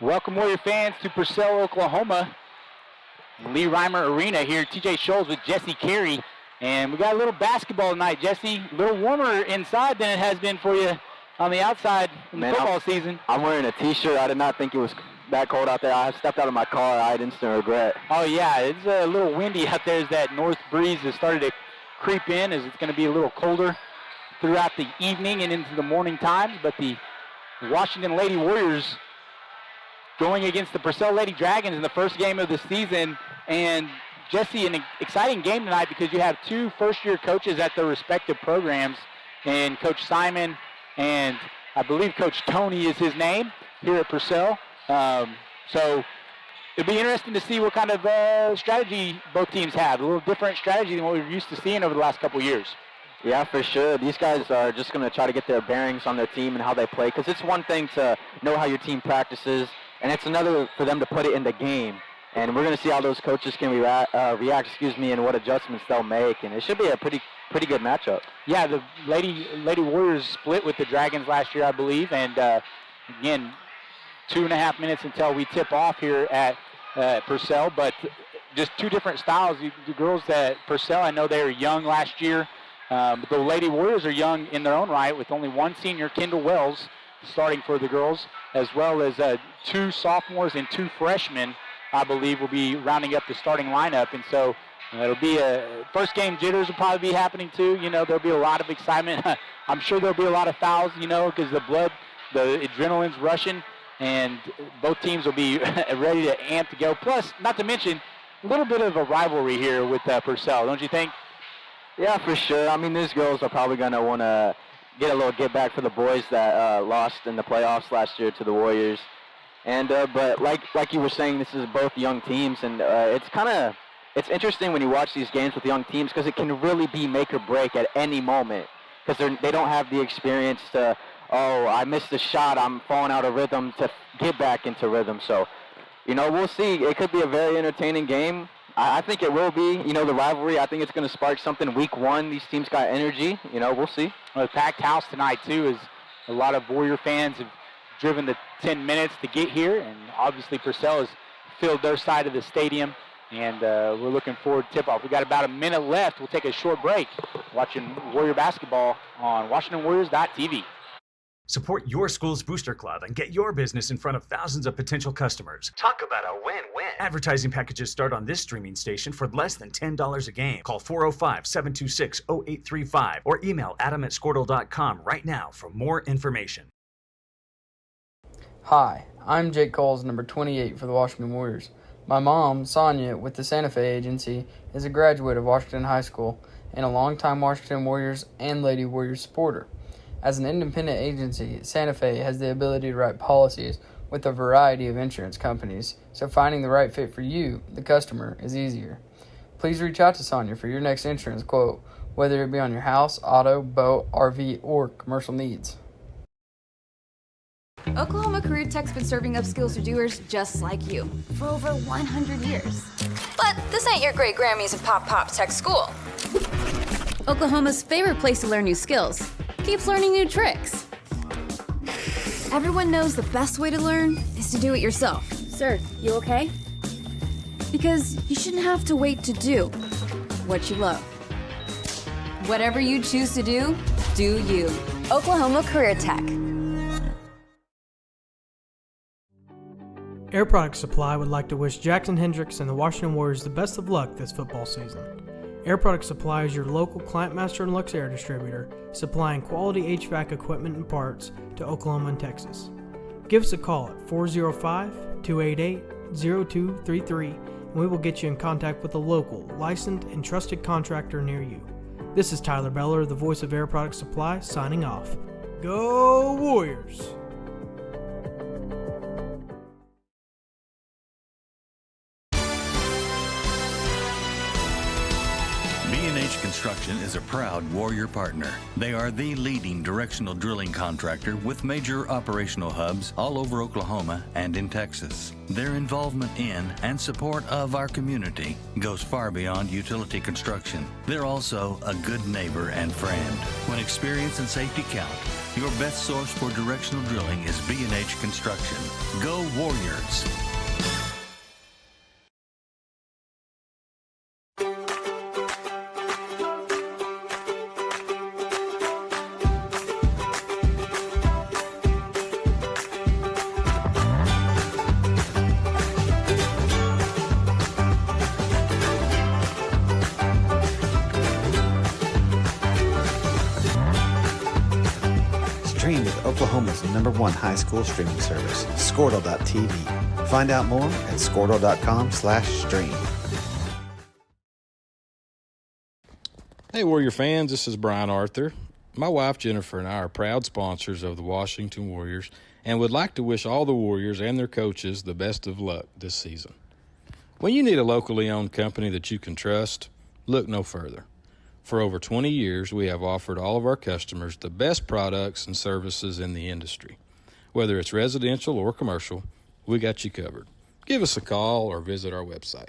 Welcome, Warrior fans, to Purcell, Oklahoma. Lee Reimer Arena here. TJ Scholes with Jesse Carey. And we got a little basketball tonight, Jesse. A little warmer inside than it has been for you on the outside in the football season. I'm wearing a T-shirt. I did not think it was that cold out there. I stepped out of my car. I had instant regret. Oh, yeah. It's a little windy out there as that north breeze has started to creep in, as it's going to be a little colder throughout the evening and into the morning times. But the Washington Lady Warriors going against the Purcell Lady Dragons in the first game of the season. And Jesse, an exciting game tonight because you have two first-year coaches at their respective programs, and Coach Simon and I believe Coach Tony is his name here at Purcell. So it'll be interesting to see what kind of strategy both teams have. A little different strategy than what we're used to seeing over the last couple of years. Yeah, for sure. These guys are just going to try to get their bearings on their team and how they play, because it's one thing to know how your team practices, and it's another for them to put it in the game. And we're going to see how those coaches can react, and what adjustments they'll make. And it should be a pretty good matchup. Yeah, the Lady Warriors split with the Dragons last year, I believe. And again, 2.5 minutes until we tip off here at Purcell. But just two different styles. The girls at Purcell, I know they were young last year. But the Lady Warriors are young in their own right, with only one senior, Kendall Wells, starting for the girls, as well as two sophomores and two freshmen, I believe, will be rounding up the starting lineup. And so it'll be a first game jitters will probably be happening too. You know, there'll be a lot of excitement. I'm sure there'll be a lot of fouls, you know, because the adrenaline's rushing, and both teams will be ready to amp to go. Plus, not to mention, a little bit of a rivalry here with Purcell, don't you think? Yeah, for sure. I mean, these girls are probably going to want to get a little get back for the boys that lost in the playoffs last year to the Warriors. And but like you were saying, this is both young teams, and it's interesting when you watch these games with young teams, because it can really be make or break at any moment, because they don't have the experience to, oh, I missed a shot, I'm falling out of rhythm, to get back into rhythm. So, you know, we'll see. It could be a very entertaining game. I think it will be. You know, the rivalry, I think it's going to spark something week one. These teams got energy. You know, we'll see. Well, a packed house tonight, too, as a lot of Warrior fans have driven the 10 minutes to get here, and obviously Purcell has filled their side of the stadium, and we're looking forward to tip-off. We've got about a minute left. We'll take a short break watching Warrior basketball on WashingtonWarriors.tv. Support your school's booster club and get your business in front of thousands of potential customers. Talk about a win-win. Advertising packages start on this streaming station for less than $10 a game. Call 405-726-0835 or email adam@squirtle.com right now for more information. Hi, I'm Jake Coles, number 28 for the Washington Warriors. My mom, Sonia, with the Santa Fe Agency, is a graduate of Washington High School and a longtime Washington Warriors and Lady Warriors supporter. As an independent agency, Santa Fe has the ability to write policies with a variety of insurance companies, so finding the right fit for you, the customer, is easier. Please reach out to Sonia for your next insurance quote, whether it be on your house, auto, boat, RV, or commercial needs. Oklahoma Career Tech's been serving up skills to doers just like you for over 100 years. But this ain't your great Grammys and Pop Tech school. Oklahoma's favorite place to learn new skills keeps learning new tricks. Everyone knows the best way to learn is to do it yourself. Sir, you okay? Because you shouldn't have to wait to do what you love. Whatever you choose to do, do you. Oklahoma Career Tech. Air Product Supply would like to wish Jackson Hendricks and the Washington Warriors the best of luck this football season. Air Product Supply is your local Client Master and Lux Air distributor, supplying quality HVAC equipment and parts to Oklahoma and Texas. Give us a call at 405-288-0233 and we will get you in contact with a local, licensed, and trusted contractor near you. This is Tyler Beller, the voice of Air Product Supply, signing off. Go Warriors! Construction is a proud Warrior partner. They are the leading directional drilling contractor with major operational hubs all over Oklahoma and in Texas. Their involvement in and support of our community goes far beyond utility construction. They're also a good neighbor and friend. When experience and safety count, Your best source for directional drilling is B&H Construction. Go Warriors! Stream with Oklahoma's #1 high school streaming service, Squirtle.tv. Find out more at Squirtle.com/stream. Hey Warrior fans, this is Brian Arthur. My wife Jennifer and I are proud sponsors of the Washington Warriors and would like to wish all the Warriors and their coaches the best of luck this season. When you need a locally owned company that you can trust, look no further. For over 20 years, we have offered all of our customers the best products and services in the industry. Whether it's residential or commercial, we got you covered. Give us a call or visit our website.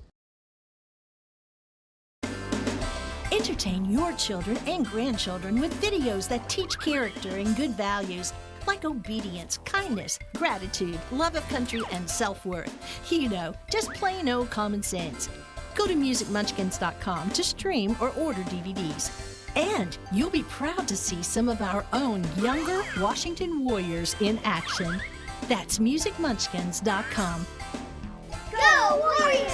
Entertain your children and grandchildren with videos that teach character and good values like obedience, kindness, gratitude, love of country, and self-worth. You know, just plain old common sense. Go to musicmunchkins.com to stream or order DVDs. And you'll be proud to see some of our own younger Washington Warriors in action. That's musicmunchkins.com. Go Warriors!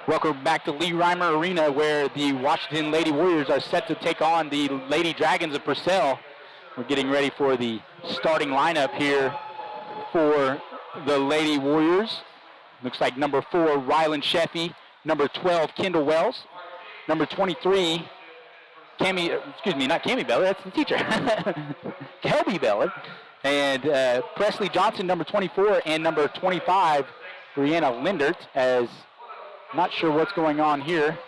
Welcome back to Lee Reimer Arena, where the Washington Lady Warriors are set to take on the Lady Dragons of Purcell. We're getting ready for the starting lineup here for the Lady Warriors. Looks like number 4, Rylan Sheffy, number 12, Kendall Wells, number 23, not Cami Beller, that's the teacher, Kelby Beller, and Presley Johnson, number 24, and number 25, Brianna Lindert, as not sure what's going on here,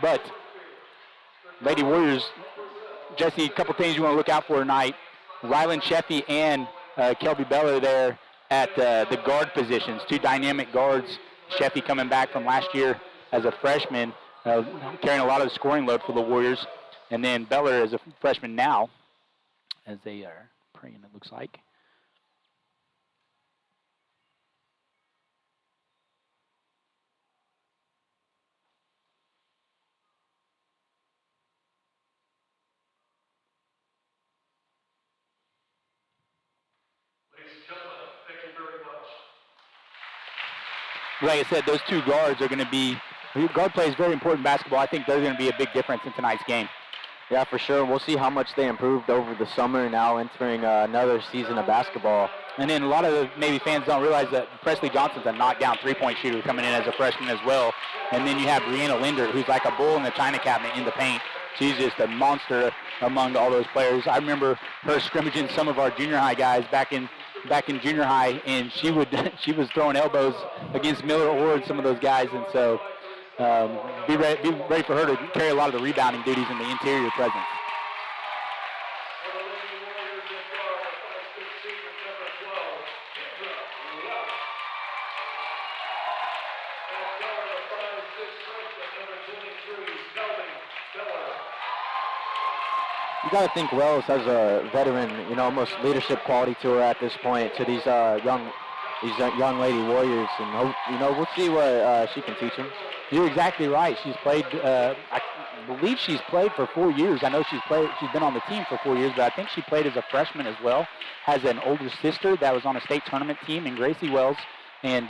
but Lady Warriors, Jesse, a couple things you want to look out for tonight. Rylan Sheffy and Kelby Beller there at the guard positions, 2 dynamic guards. Sheffy coming back from last year as a freshman, carrying a lot of the scoring load for the Warriors. And then Beller is a freshman now, as they are praying, it looks like. Like I said, those 2 guards are going to be, guard play is very important in basketball. I think they're going to be a big difference in tonight's game. Yeah, for sure. We'll see how much they improved over the summer, now entering another season of basketball. And then a lot of the maybe fans don't realize that Presley Johnson's a knockdown three-point shooter coming in as a freshman as well. And then you have Brianna Linder, who's like a bull in the china cabinet in the paint. She's just a monster among all those players. I remember her scrimmaging some of our junior high guys back in junior high, and she was throwing elbows against Miller Ord, some of those guys, and so be ready for her to carry a lot of the rebounding duties in the interior presence. You got to think Wells has a veteran, almost leadership quality to her at this point, to these young Lady Warriors, and we'll see what she can teach them. You're exactly right. She's played. I believe she's played for 4 years. I know she's been on the team for 4 years, but I think she played as a freshman as well. Has an older sister that was on a state tournament team in Gracie Wells, and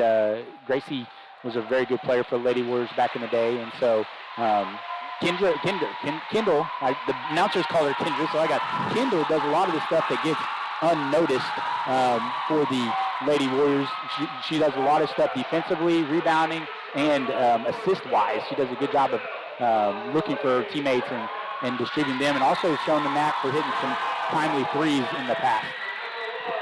Gracie was a very good player for the Lady Warriors back in the day, and so. Kendall, the announcers call her Kendra, so I got Kendall does a lot of the stuff that gets unnoticed for the Lady Warriors. She does a lot of stuff defensively, rebounding, and assist-wise. She does a good job of looking for her teammates and distributing them, and also showing the knack for hitting some timely threes in the past.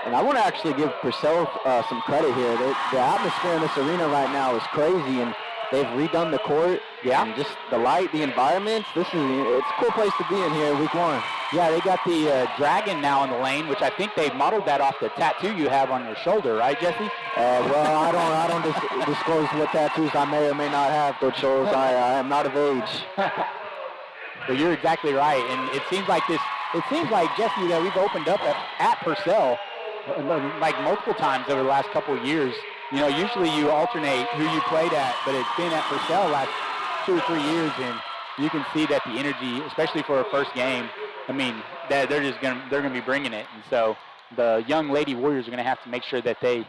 And I want to actually give Purcell some credit here. The atmosphere in this arena right now is crazy, and they've redone the court. Yeah. And just the light, the environments. It's a cool place to be in here week 1. Yeah, they got the dragon now in the lane, which I think they modeled that off the tattoo you have on your shoulder, right, Jesse? Well, I don't disclose what tattoos I may or may not have, Coach Scholes. I am not of age. Well, you're exactly right, and it seems like Jesse, that we've opened up at Purcell like multiple times over the last couple of years. You know, usually you alternate who you played at, but it's been at Purcell last 2 or 3 years, and you can see that the energy, especially for a first game, I mean, they're gonna be bringing it, and so the young Lady Warriors are gonna have to make sure that they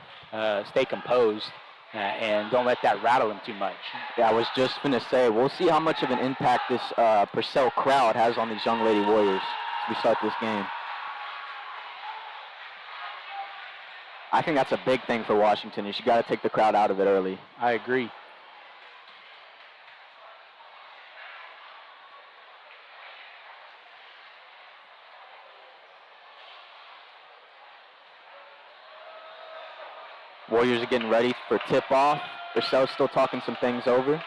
stay composed and don't let that rattle them too much. Yeah, I was just gonna say, we'll see how much of an impact this Purcell crowd has on these young Lady Warriors as we start this game. I think that's a big thing for Washington. You got to take the crowd out of it early. I agree. Warriors are getting ready for tip-off. Purcell's still talking some things over.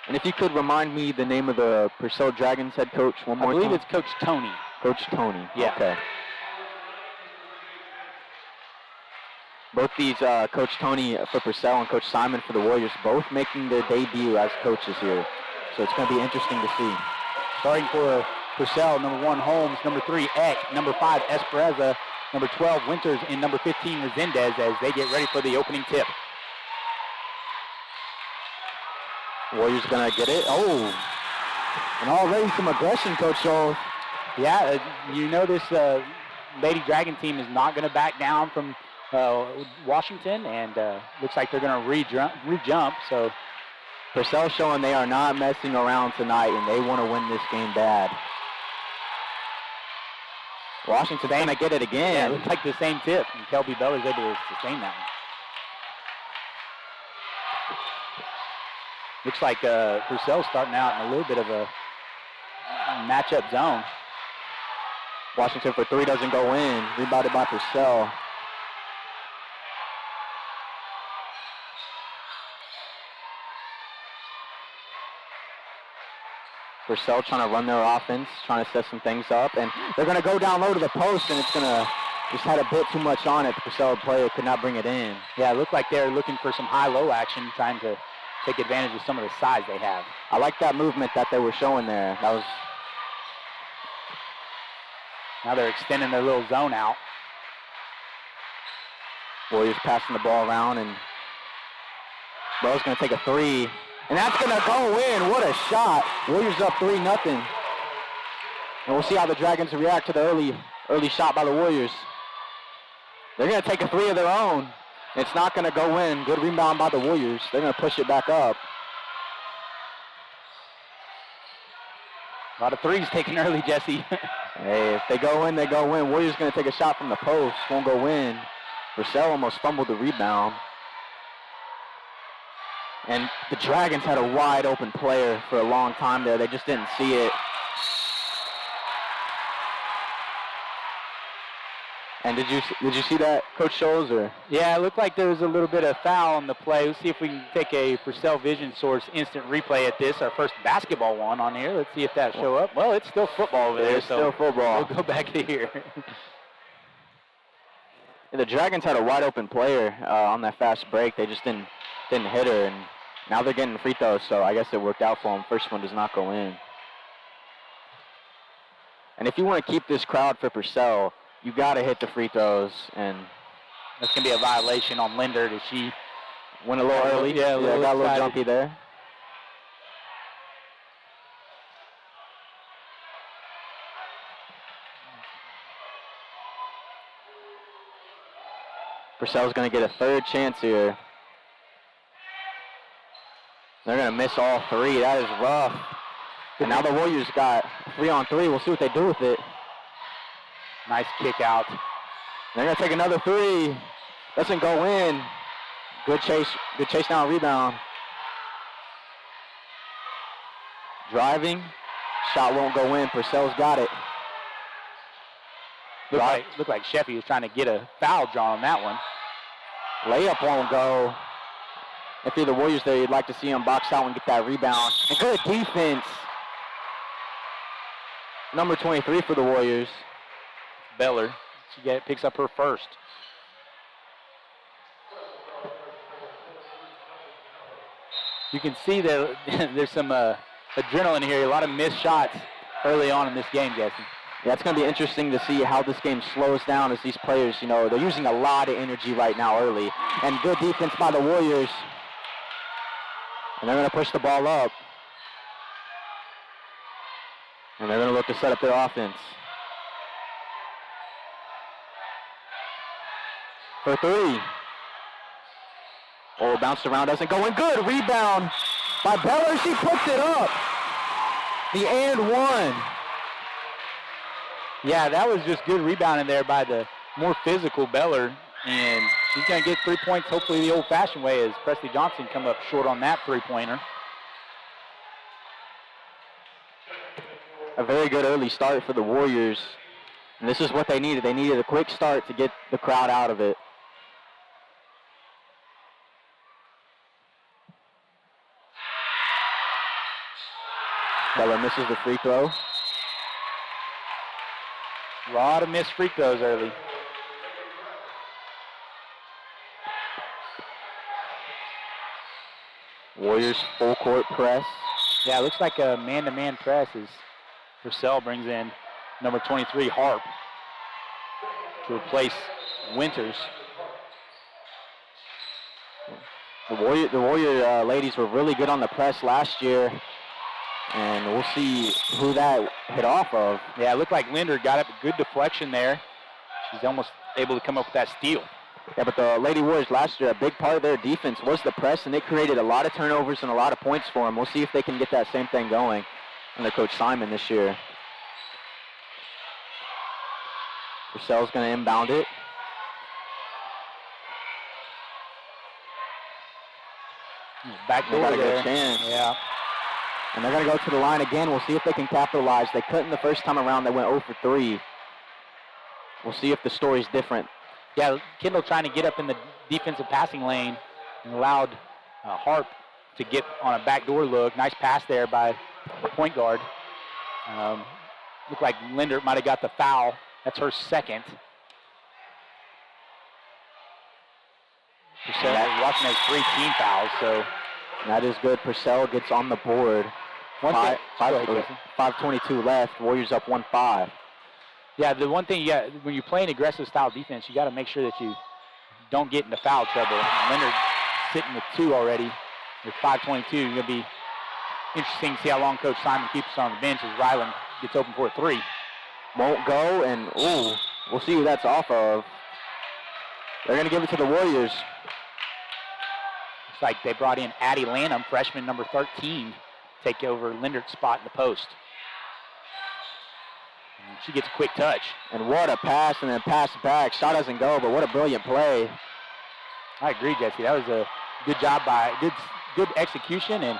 And if you could remind me the name of the Purcell Dragons head coach one more time. I believe it's Coach Tony. Coach Tony. Yeah. Okay. Both these, Coach Tony for Purcell and Coach Simon for the Warriors, both making their debut as coaches here. So it's going to be interesting to see. Starting for Purcell, number 1, Holmes, number 3, Eck, number 5, Espereza, number 12, Winters, and number 15, Resendez, as they get ready for the opening tip. Warriors going to get it. Oh, and already some aggression, Coach Scholes. Yeah, you know this Lady Dragon team is not going to back down from Washington, and looks like they're going to re-jump. So Purcell showing they are not messing around tonight, and they want to win this game bad. Washington's going to get it again. Yeah, it looks like the same tip, and Kelby Bell is able to sustain that one. Looks like Purcell's starting out in a little bit of a matchup zone. Washington for 3 doesn't go in. Rebounded by Purcell. Purcell trying to run their offense, trying to set some things up, and they're going to go down low to the post, and it's going to just had a bit too much on it. The Purcell player could not bring it in. Yeah, it looked like they're looking for some high-low action, trying to take advantage of some of the size they have. I like that movement that they were showing there. That was. Now they're extending their little zone out. Warriors passing the ball around, and Bell's going to take a 3. And that's going to go in. What a shot. Warriors up 3-0. And we'll see how the Dragons react to the early shot by the Warriors. They're going to take a 3 of their own. It's not going to go in. Good rebound by the Warriors. They're going to push it back up. A lot of threes taken early, Jesse. Hey, if they go in, they go in. Warriors going to take a shot from the post. Won't go in. Purcell almost fumbled the rebound. And the Dragons had a wide open player for a long time there. They just didn't see it. And did you see that, Coach Scholes? Or? Yeah, it looked like there was a little bit of foul on the play. Let's see if we can take a Purcell Vision Source instant replay at this. Our first basketball one on here. Let's see if that show up. Well, it's still football over there. It's still football. We'll go back to here. The Dragons had a wide open player on that fast break. They just didn't hit her, and now they're getting free throws, so I guess it worked out for them. First one does not go in. And if you want to keep this crowd for Purcell, you got to hit the free throws, and that's going to be a violation on Linder. Did she went a little early? Yeah, got a little jumpy there. Purcell's going to get a third chance here. They're going to miss all 3. That is rough. And now the Warriors got 3-on-3. We'll see what they do with it. Nice kick out. They're going to take another 3. Doesn't go in. Good chase down, rebound. Driving. Shot won't go in. Purcell's got it. Looked like Sheffy was trying to get a foul drawn on that one. Layup won't go. If you're the Warriors there, you'd like to see him box out and get that rebound. And good defense. Number 23 for the Warriors. Beller. She picks up her first. You can see that there's some adrenaline here. A lot of missed shots early on in this game, Jesse. Yeah, it's going to be interesting to see how this game slows down as these players, they're using a lot of energy right now early. And good defense by the Warriors. And they're going to push the ball up. And they're going to look to set up their offense. For three. Oh, bounced around, doesn't go in. Good rebound by Beller. She puts it up. The and one. Yeah, that was just good rebounding there by the more physical Beller. And she's going to get 3 points, hopefully the old-fashioned way, as Presley Johnson come up short on that three-pointer. A very good early start for the Warriors. And this is what they needed. They needed a quick start to get the crowd out of it. Beller misses the free throw. A lot of missed free throws early. Warriors full court press. Yeah, it looks like a man-to-man press as Purcell brings in number 23, Harp, to replace Winters. The Warrior ladies were really good on the press last year, and we'll see who that hit off of. Yeah, it looked like Linder got up a good deflection there. She's almost able to come up with that steal. Yeah, but the Lady Warriors last year, a big part of their defense was the press, and they created a lot of turnovers and a lot of points for them. We'll see if they can get that same thing going under Coach Simon this year. Purcell's going to inbound it. Back door got a there. good chance. Yeah. And they're going to go to the line again. We'll see if they can capitalize. They couldn't the first time around. They went 0 for 3. We'll see if the story's different. Yeah, Kendall trying to get up in the defensive passing lane and allowed Harp to get on a backdoor look. Nice pass there by the point guard. Looked like Linder might have got the foul. That's her second. Purcell watching those 3 team fouls, so that is good. Purcell gets on the board. 5:22 left. Warriors up 1-5. Yeah, the one thing you got when you're playing aggressive style defense, you got to make sure that you don't get into foul trouble. Leonard sitting with 2 already. With 5:22, it's going to be interesting to see how long Coach Simon keeps us on the bench as Ryland gets open for a 3. Won't go, and we'll see who that's off of. They're going to give it to the Warriors. Looks like they brought in Addie Lanham, freshman number 13, take over Lindert's spot in the post. And she gets a quick touch. And what a pass, and then pass back. Shot doesn't go, but what a brilliant play. I agree, Jesse. That was a good job by, good execution, and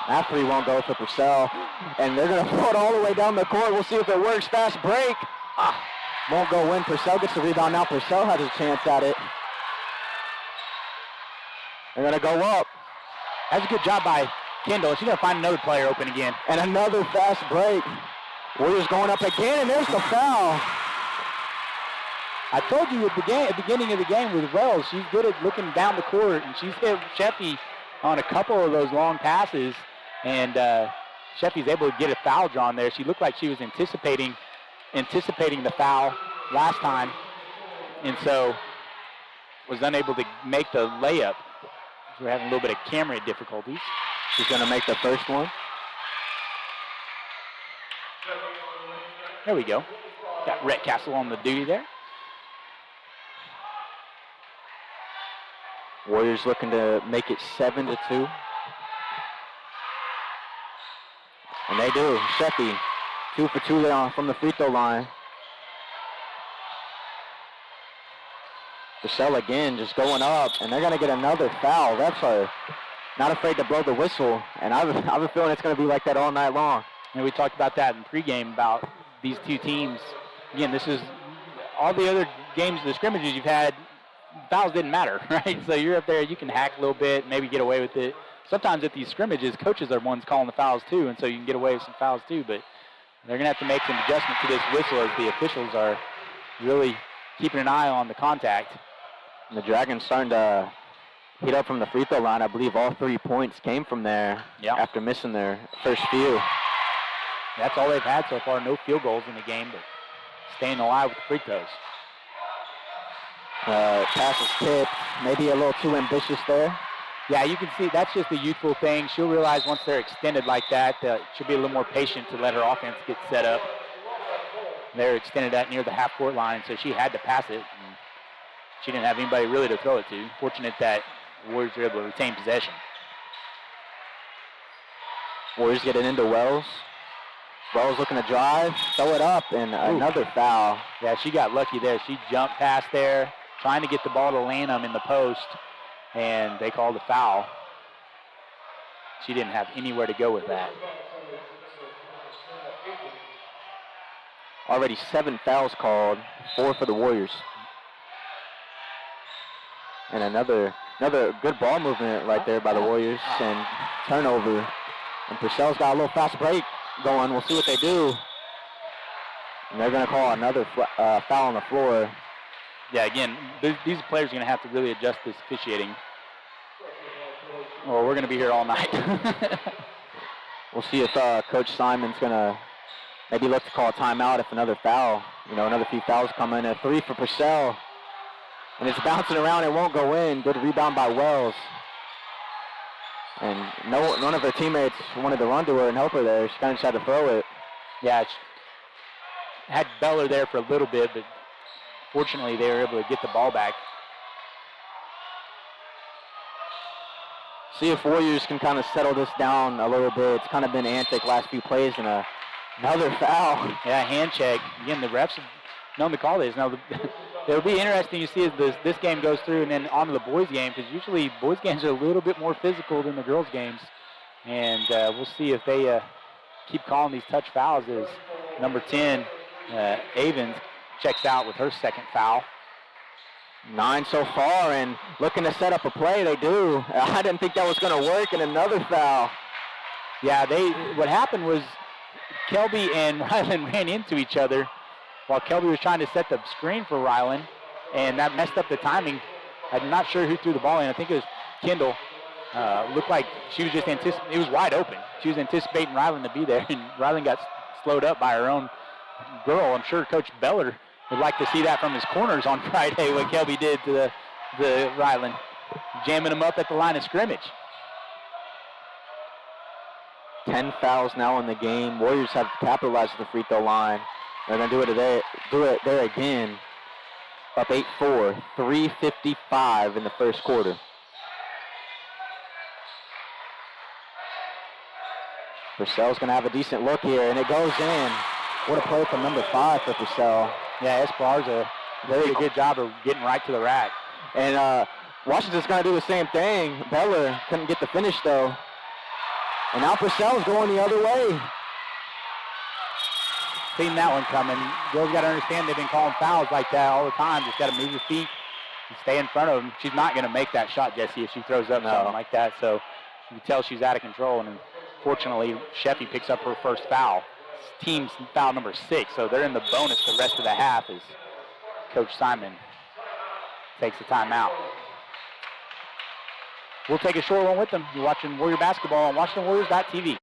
that 3 won't go for Purcell. And they're going to throw it all the way down the court. We'll see if it works. Fast break. Won't go in. Purcell gets the rebound now. Purcell has a chance at it. They're going to go up. That's a good job by Kendall. She's going to find another player open again. And another fast break. Warriors going up again, and there's the foul. I told you at the beginning of the game with Wells, she's good at looking down the court, and she's hit Sheffy on a couple of those long passes, and Sheffy's able to get a foul drawn there. She looked like she was anticipating the foul last time, and so was unable to make the layup. So we're having a little bit of camera difficulties. She's going to make the first one. There we go. Got Rhett Castle on the duty there. Warriors looking to make it 7-2. And they do. Sheffy, 2 for 2 there from the free throw line. Purcell again just going up, and they're going to get another foul. Refs are not afraid to blow the whistle, and I have a feeling it's going to be like that all night long. And we talked about that in pregame about these two teams, again, this is all the other games, the scrimmages you've had, fouls didn't matter, right? So you're up there, you can hack a little bit, maybe get away with it. Sometimes at these scrimmages, coaches are ones calling the fouls too, and so you can get away with some fouls too, but they're going to have to make some adjustment to this whistle as the officials are really keeping an eye on the contact. And the Dragons starting to heat up from the free throw line. I believe all 3 points came from there after missing their first few. That's all they've had so far, no field goals in the game, but staying alive with the free throws. Pass is tipped, maybe a little too ambitious there. Yeah, you can see that's just a youthful thing. She'll realize once they're extended like that, she'll be a little more patient to let her offense get set up. They're extended that near the half-court line, so she had to pass it. And she didn't have anybody really to throw it to. Fortunate that the Warriors were able to retain possession. Warriors get it into Wells. Wells looking to drive, throw it up, and another foul. Yeah, she got lucky there. She jumped past there, trying to get the ball to Lanham in the post, and they called a foul. She didn't have anywhere to go with that. Already 7 fouls called, 4 for the Warriors. And another good ball movement right there by the Warriors, and turnover. And Purcell's got a little fast break going. We'll see what they do. And they're going to call another foul on the floor. Yeah, again, these players are going to have to really adjust this officiating. Or we're going to be here all night. We'll see if Coach Simon's going to maybe look to call a timeout if another foul, another few fouls come in. A 3 for Purcell. And it's bouncing around. It won't go in. Good rebound by Wells. And none of her teammates wanted to run to her and help her there. She kind of just had to throw it. Yeah, had Beller there for a little bit, but fortunately they were able to get the ball back. See if Warriors can kind of settle this down a little bit. It's kind of been antic last few plays, and another foul. Yeah, hand check. Again, the refs have known to call this. Now, it'll be interesting to see as this game goes through and then on to the boys' game, because usually boys' games are a little bit more physical than the girls' games. And we'll see if they keep calling these touch fouls as number 10, Avens, checks out with her second foul. 9 so far, and looking to set up a play. They do. I didn't think that was going to work, and another foul. Yeah, what happened was Kelby and Ryland ran into each other while Kelby was trying to set the screen for Ryland, and that messed up the timing. I'm not sure who threw the ball in. I think it was Kendall. Looked like she was just anticipating. It was wide open. She was anticipating Ryland to be there, and Ryland got slowed up by her own girl. I'm sure Coach Beller would like to see that from his corners on Friday, what Kelby did to the Ryland, jamming them up at the line of scrimmage. 10 fouls now in the game. Warriors have capitalized at the free throw line. They're going to do it there again. Up 8-4, 3:55 in the first quarter. Purcell's going to have a decent look here, and it goes in. What a play from number 5 for Purcell. Yeah, Esparza did a good job of getting right to the rack. And Washington's going to do the same thing. Beller couldn't get the finish, though. And now Purcell's going the other way. Seen that one coming. Girls got to understand they've been calling fouls like that all the time. Just got to move your feet and stay in front of them. She's not going to make that shot, Jesse, if she throws up something like that. So you can tell she's out of control. And unfortunately, Sheffy picks up her first foul. Team's foul number 6, so they're in the bonus the rest of the half as Coach Simon takes the timeout. We'll take a short one with them. You're watching Warrior Basketball on WashingtonWarriors.tv.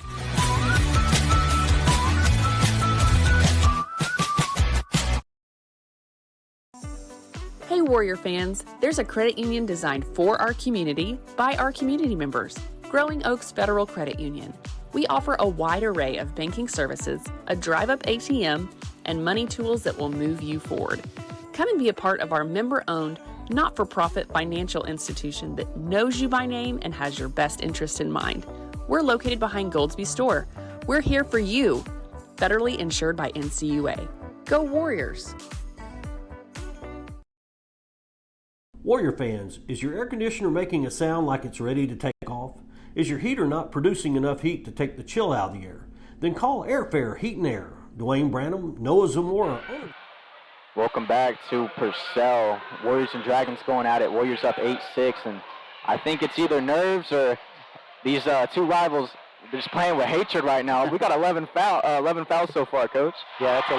Hey Warrior fans, there's a credit union designed for our community by our community members, Growing Oaks Federal Credit Union. We offer a wide array of banking services, a drive-up ATM, and money tools that will move you forward. Come and be a part of our member-owned, not-for-profit financial institution that knows you by name and has your best interest in mind. We're located behind Goldsby Store. We're here for you. Federally insured by NCUA. Go Warriors! Warrior fans, is your air conditioner making a sound like it's ready to take off? Is your heater not producing enough heat to take the chill out of the air? Then call Airfare Heat and Air. Dwayne Branham, Noah Zamora. Welcome back to Purcell. Warriors and Dragons going at it. Warriors up 8-6, and I think it's either nerves or these two rivals, they're just playing with hatred right now. We got 11 fouls so far, Coach. Yeah, that's a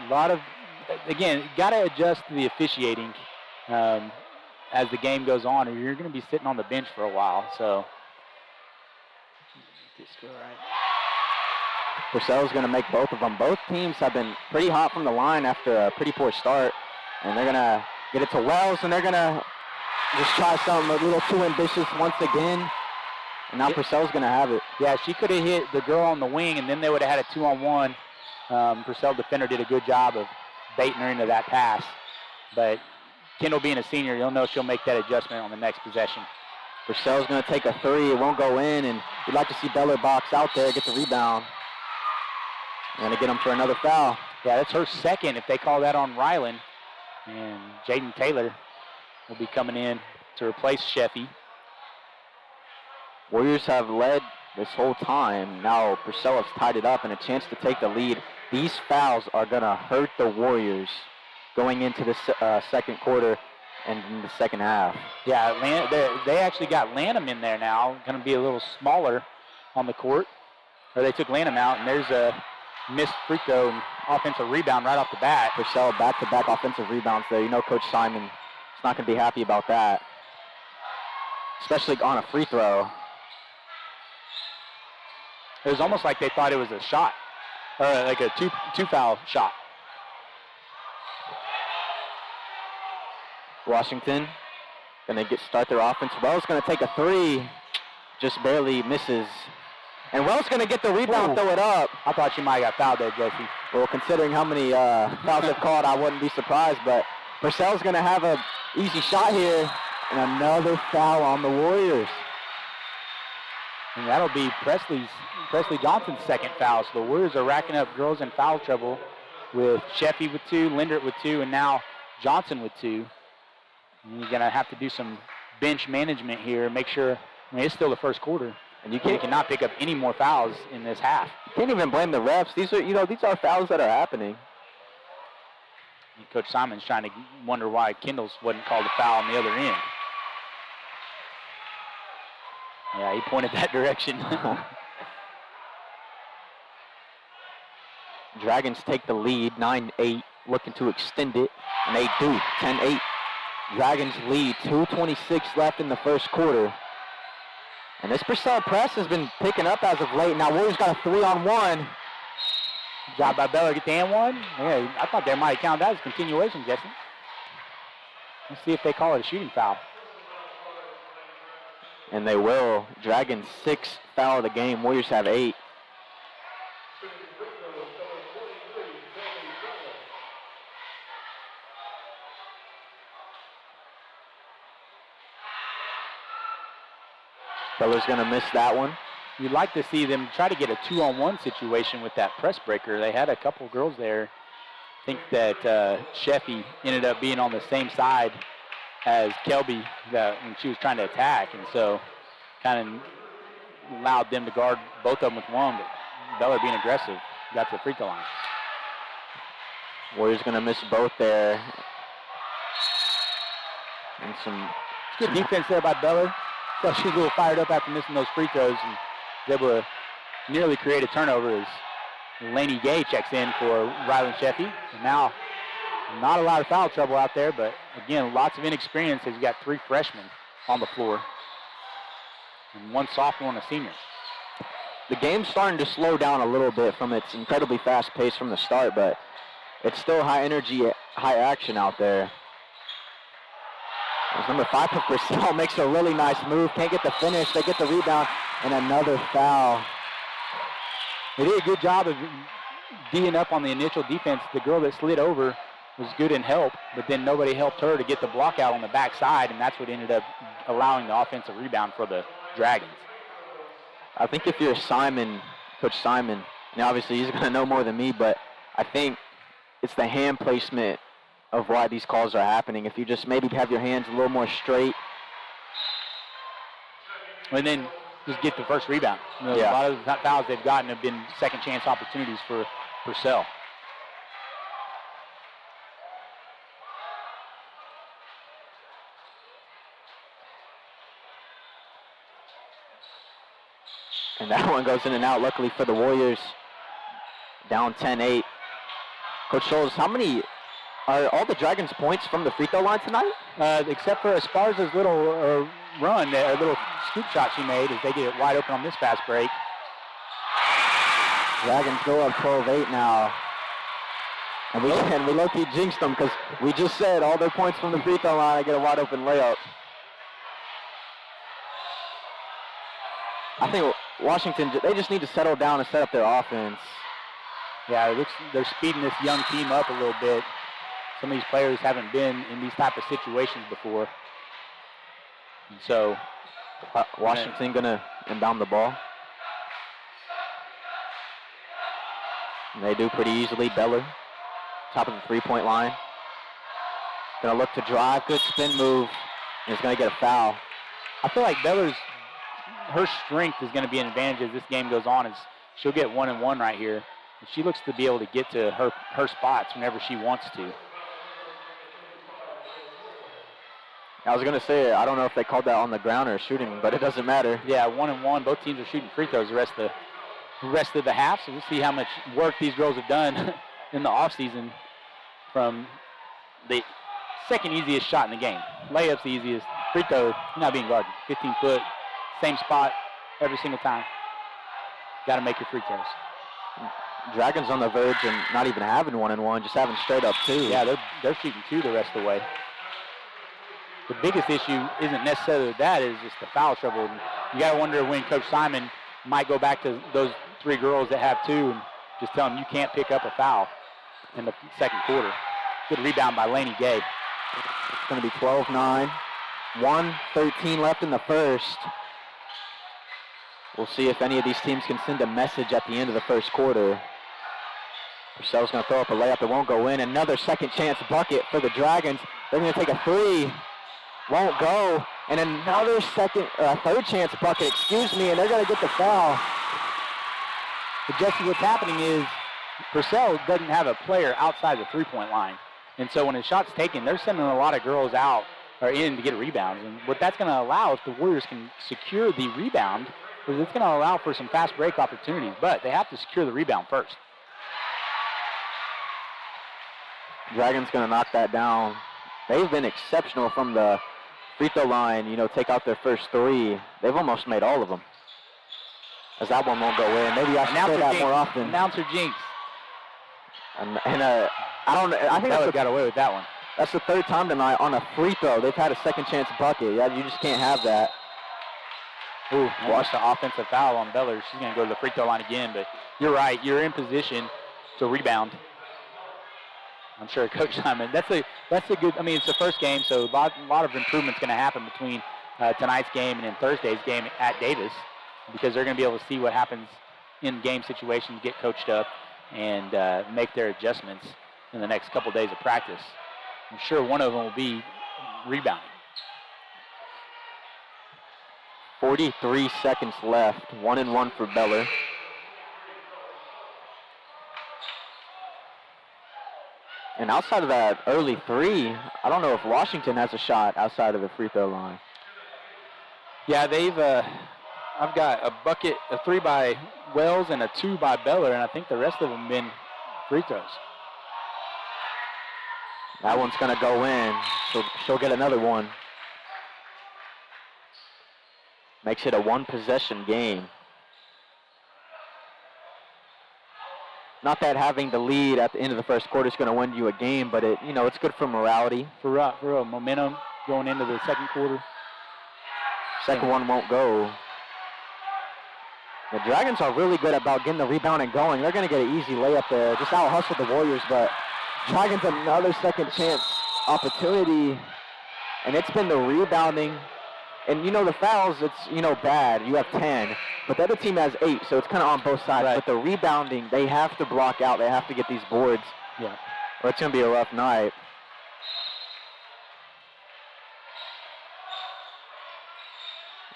lot of, again, got to adjust to the officiating as the game goes on, or you're going to be sitting on the bench for a while. So, Purcell's going to make both of them. Both teams have been pretty hot from the line after a pretty poor start, and they're going to get it to Wells, and they're going to just try something a little too ambitious once again. And now Purcell's going to have it. Yeah, she could have hit the girl on the wing, and then they would have had a 2-on-1. Purcell defender did a good job of baiting her into that pass. But Kendall being a senior, you'll know she'll make that adjustment on the next possession. Purcell's going to take a three. It won't go in, and we'd like to see Beller box out there, get the rebound. Going to get him for another foul. Yeah, that's her second if they call that on Ryland. And Jaden Taylor will be coming in to replace Sheffy. Warriors have led this whole time. Now Purcell has tied it up and a chance to take the lead. These fouls are going to hurt the Warriors going into the second quarter and in the second half. Yeah, they actually got Lanham in there now. Going to be a little smaller on the court. Or they took Lanham out, and there's a missed free throw and offensive rebound right off the bat. Purcell back-to-back offensive rebounds there. You know Coach Simon is not going to be happy about that, especially on a free throw. It was almost like they thought it was a shot, or like a two foul shot. Washington going to start their offense. Wells going to take a three, just barely misses. And Wells going to get the rebound, throw it up. I thought she might have got fouled there, Jesse. Well, considering how many fouls they've called, I wouldn't be surprised. But Purcell's going to have an easy shot here. And another foul on the Warriors. And that'll be Presley Johnson's second foul. So the Warriors are racking up girls in foul trouble with Sheffy with 2, Lindert with 2, and now Johnson with 2. And you're going to have to do some bench management here. Make sure, it's still the first quarter. And you cannot pick up any more fouls in this half. You can't even blame the refs. These are fouls that are happening. And Coach Simon's trying to wonder why Kendall's wasn't called a foul on the other end. Yeah, he pointed that direction. Dragons take the lead, 9-8, looking to extend it, and they do, 10-8. Dragons lead, 2:26 left in the first quarter. And this Purcell press has been picking up as of late. Now Warriors got a 3-on-1. Job by Beller, get the and one. Yeah, I thought they might count that as continuation, Jesse. Let's see if they call it a shooting foul. And they will. Dragons 6th foul of the game. Warriors have 8. Beller's going to miss that one. You'd like to see them try to get a 2-on-1 situation with that press breaker. They had a couple girls there. I think that Sheffy ended up being on the same side as Kelby when she was trying to attack, and so kind of allowed them to guard both of them with one, but Beller being aggressive got to the free throw line. Warriors going to miss both there. And good defense there by Beller. So she's a little fired up after missing those free throws and was able to nearly create a turnover as Lainey Gay checks in for Ryland Sheffy. And now, not a lot of foul trouble out there, but again, lots of inexperience as you got 3 freshmen on the floor and 1 sophomore and a senior. The game's starting to slow down a little bit from its incredibly fast pace from the start, but it's still high energy, high action out there. As number 5 for Purcell makes a really nice move. Can't get the finish. They get the rebound and another foul. They did a good job of D'ing up on the initial defense. The girl that slid over was good in help, but then nobody helped her to get the block out on the backside, and that's what ended up allowing the offensive rebound for the Dragons. I think if you're Simon, Coach Simon, and obviously he's going to know more than me, but I think it's the hand placement of why these calls are happening. If you just maybe have your hands a little more straight. And then just get the first rebound. A lot of the fouls they've gotten have been second chance opportunities for Purcell. And that one goes in and out, luckily for the Warriors. Down 10-8. Coach Scholes, how many are all the Dragons' points from the free throw line tonight? Except for Esparza's little run, a little scoop shot she made as they get it wide open on this fast break. Dragons go up 12-8 now. And we low-key jinxed them because we just said all their points from the free throw line, I get a wide open layup. I think Washington, they just need to settle down and set up their offense. Yeah, it looks they're speeding this young team up a little bit. Some of these players haven't been in these type of situations before. And so Washington going to inbound the ball. And they do pretty easily. Beller, top of the three-point line. Going to look to drive, good spin move, and is going to get a foul. I feel like her strength is going to be an advantage as this game goes on, as she'll get 1-and-1 right here. She looks to be able to get to her spots whenever she wants to. I was going to say, I don't know if they called that on the ground or shooting, but it doesn't matter. Yeah, 1-and-1. Both teams are shooting free throws the rest of the half, so we'll see how much work these girls have done in the offseason from the second easiest shot in the game. Layup's the easiest. Free throw, you're not being guarded. 15 foot, same spot every single time. Got to make your free throws. Dragons on the verge and not even having 1-and-1, just having straight up 2. Yeah, they're shooting 2 the rest of the way. The biggest issue isn't necessarily that, it's just the foul trouble. And you got to wonder when Coach Simon might go back to those 3 girls that have 2 and just tell them you can't pick up a foul in the second quarter. Good rebound by Lainey Gay. It's going to be 12-9. 1:13 left in the first. We'll see if any of these teams can send a message at the end of the first quarter. Purcell's going to throw up a layup. It won't go in. Another second chance bucket for the Dragons. They're going to take a 3. Won't go. And another third chance bucket, and they're going to get the foul. But Jesse, what's happening is Purcell doesn't have a player outside the three-point line. And so when a shot's taken, they're sending a lot of girls out or in to get rebounds. And what that's going to allow, if the Warriors can secure the rebound, is it's going to allow for some fast break opportunities. But they have to secure the rebound first. Dragons going to knock that down. They've been exceptional from the free throw line, take out their first 3. They've almost made all of them. As that one won't go in. Maybe I should say that more often. Announcer jinx. I think that got away with that one. That's the 3rd time tonight on a free throw. They've had a second chance bucket. Yeah, you just can't have that. Ooh, watch the offensive foul on Beller. She's going to go to the free throw line again, but you're right. You're in position to rebound. I'm sure Coach Simon, that's a good, it's the first game, so a lot of improvements going to happen between tonight's game and then Thursday's game at Davis, because they're going to be able to see what happens in game situations, get coached up, and make their adjustments in the next couple days of practice. I'm sure one of them will be rebounding. 43 seconds left, 1-and-1 for Beller. And outside of that early 3, I don't know if Washington has a shot outside of the free throw line. Yeah, I've got a bucket, a 3 by Wells and a 2 by Beller, and I think the rest of them have been free throws. That one's going to go in. She'll get another one. Makes it a 1-possession game. Not that having the lead at the end of the first quarter is going to win you a game, but it's good for morality. For momentum going into the second quarter. Second one won't go. The Dragons are really good about getting the rebound and going. They're going to get an easy layup there. Just out-hustle the Warriors, but Dragons another second chance opportunity, and it's been the rebounding. And, the fouls, it's, bad. You have 10. But the other team has 8, so it's kind of on both sides. Right. But the rebounding, they have to block out. They have to get these boards. Yeah. Or it's going to be a rough night.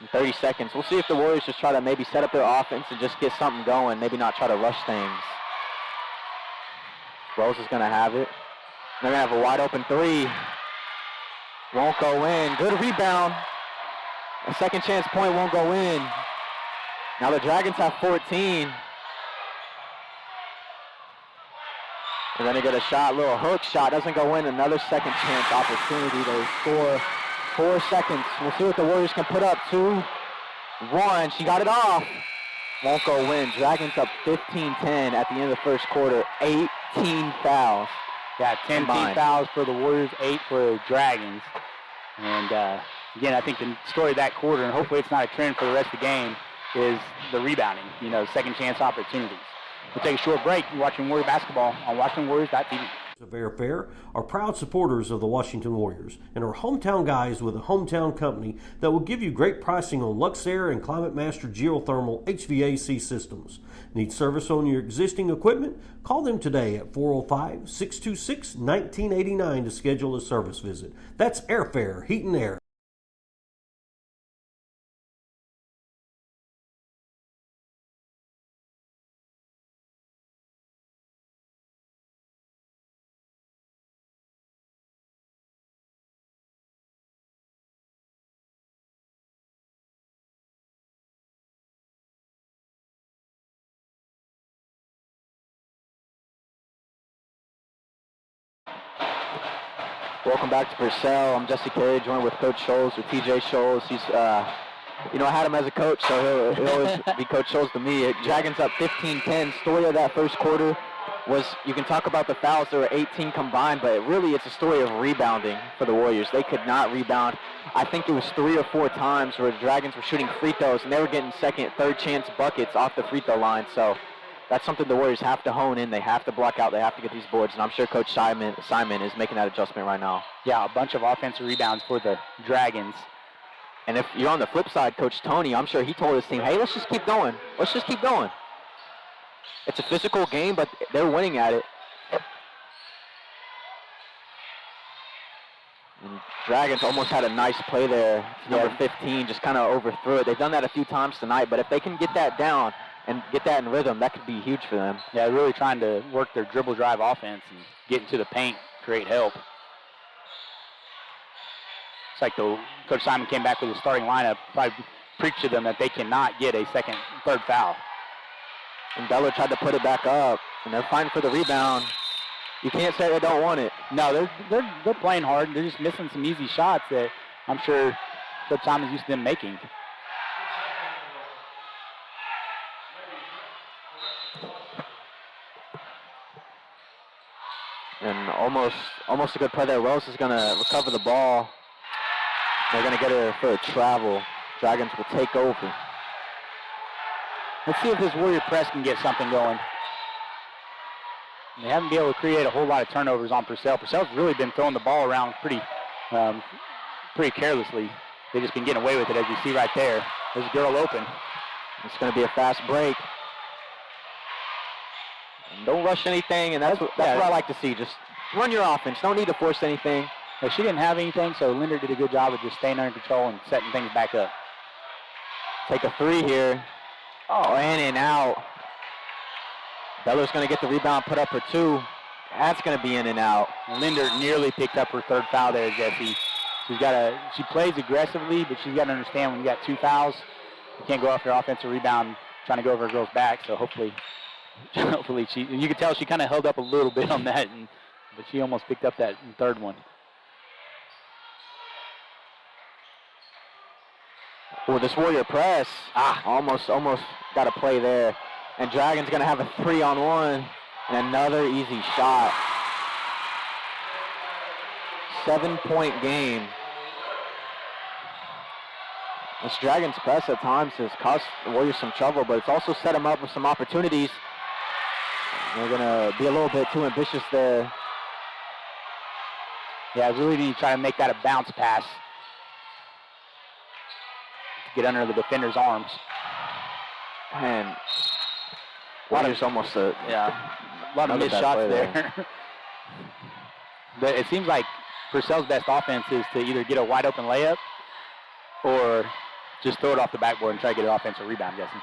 in 30 seconds. We'll see if the Warriors just try to maybe set up their offense and just get something going, maybe not try to rush things. Rose is going to have it. They're going to have a wide open three. Won't go in. Good rebound. A second chance point won't go in. Now the Dragons have 14. They're going to get a shot, little hook shot. Doesn't go in. Another second chance opportunity. They score 4 seconds. We'll see what the Warriors can put up. 2-1. She got it off. Won't go in. Dragons up 15-10 at the end of the first quarter. 18 fouls. Yeah, 10 team fouls for the Warriors, 8 for the Dragons. And again, I think the story of that quarter, and hopefully it's not a trend for the rest of the game, is the rebounding, second chance opportunities. We'll take a short break. You're watching Warrior basketball on WashingtonWarriors.tv. Of Airfare are proud supporters of the Washington Warriors and are hometown guys with a hometown company that will give you great pricing on Luxair and Climate Master geothermal HVAC systems. Need service on your existing equipment? Call them today at 405-626-1989 to schedule a service visit. That's Airfare, Heat and Air. Welcome back to Purcell. I'm Jesse Carey, joined with Coach Scholes, or TJ Scholes. He's, I had him as a coach, so he'll always be Coach Scholes to me. Dragons up 15-10. Story of that first quarter was, you can talk about the fouls, there were 18 combined, but really it's a story of rebounding for the Warriors. They could not rebound. I think it was 3 or 4 times where the Dragons were shooting free throws, and they were getting second, third chance buckets off the free throw line. So that's something the Warriors have to hone in. They have to block out. They have to get these boards, and I'm sure Coach Simon is making that adjustment right now. Yeah, a bunch of offensive rebounds for the Dragons. And if you're on the flip side, Coach Tony, I'm sure he told his team, hey, let's just keep going. Let's just keep going. It's a physical game, but they're winning at it. And Dragons almost had a nice play there. Number 15 just kind of overthrew it. They've done that a few times tonight, but if they can get that down and get that in rhythm, that could be huge for them. Yeah, really trying to work their dribble drive offense and get into the paint, create help. It's like Coach Simon came back with the starting lineup, probably preached to them that they cannot get a second, third foul. And Beller tried to put it back up, and they're fighting for the rebound. You can't say they don't want it. No, they're playing hard. They're just missing some easy shots that I'm sure Coach Simon's used to them making. And almost a good play there. Rose is going to recover the ball. They're going to get her for a travel. Dragons will take over. Let's see if this Warrior press can get something going. They haven't been able to create a whole lot of turnovers on Purcell. Purcell's really been throwing the ball around pretty carelessly. They've just been getting away with it, as you see right there. There's a girl open. It's going to be a fast break. And don't rush anything, and that's what I like to see. Just run your offense. Don't need to force anything. Well, she didn't have anything, so Linder did a good job of just staying under control and setting things back up. Take a three here. Oh, in and out. Beller's going to get the rebound, put up her 2. That's going to be in and out. Linder nearly picked up her third foul there, Jesse. She plays aggressively, but she's got to understand when you got 2 fouls, you can't go off your offensive rebound trying to go over a girl's back. So hopefully you could tell she kind of held up a little bit on that, but she almost picked up that third one. Oh, this Warrior press. Almost got a play there. And Dragon's going to have a 3-on-1 and another easy shot. 7-point game. This Dragons press at times has cost the Warriors some trouble, but it's also set them up with some opportunities. They're going to be a little bit too ambitious there. Yeah, really need to try to make that a bounce pass. Get under the defender's arms. And Warriors almost a lot of missed shots there. But it seems like Purcell's best offense is to either get a wide open layup or just throw it off the backboard and try to get an offensive rebound, I'm guessing.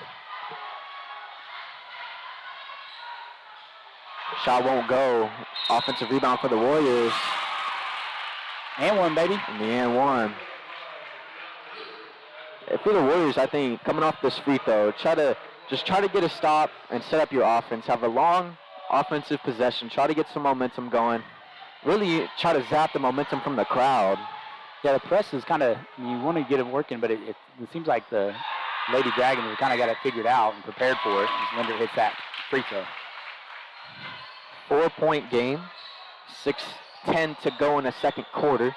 Shot won't go. Offensive rebound for the Warriors. And one, baby. And the and one. For the Warriors, I think coming off this free throw, try to get a stop and set up your offense. Have a long offensive possession. Try to get some momentum going. Really try to zap the momentum from the crowd. Yeah, the press is kind of, you want to get it working, but it seems like the Lady Dragons have kind of got it figured out and prepared for it as Linder hits that free throw. 4-point game. 6:10 to go in the second quarter.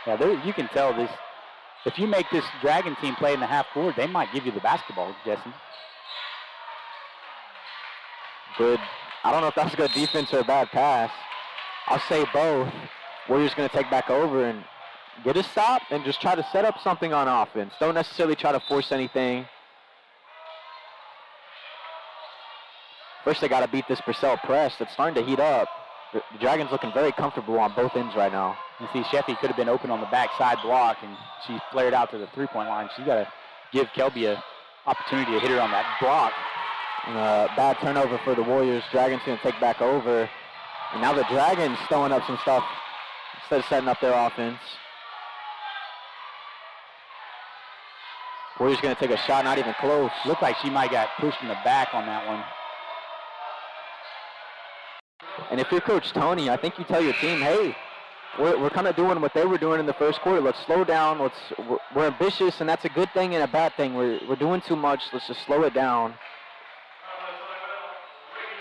Yeah, you can tell this. If you make this Dragon team play in the half court, they might give you the basketball, Jesse. Good. I don't know if that's good defense or a bad pass. I'll say both. Warriors going to take back over and get a stop and just try to set up something on offense. Don't necessarily try to force anything. First, they got to beat this Purcell press that's starting to heat up. The Dragons looking very comfortable on both ends right now. You see, Sheffy could have been open on the backside block, and she flared out to the three-point line. She's got to give Kelby an opportunity to hit her on that block. Bad turnover for the Warriors. Dragons going to take back over. And now the Dragons throwing up some stuff instead of setting up their offense. Warriors going to take a shot, not even close. Looked like she might got pushed in the back on that one. And if you're Coach Tony, I think you tell your team, hey, we're kind of doing what they were doing in the first quarter. Let's slow down. We're ambitious, and that's a good thing and a bad thing. We're doing too much. Let's just slow it down.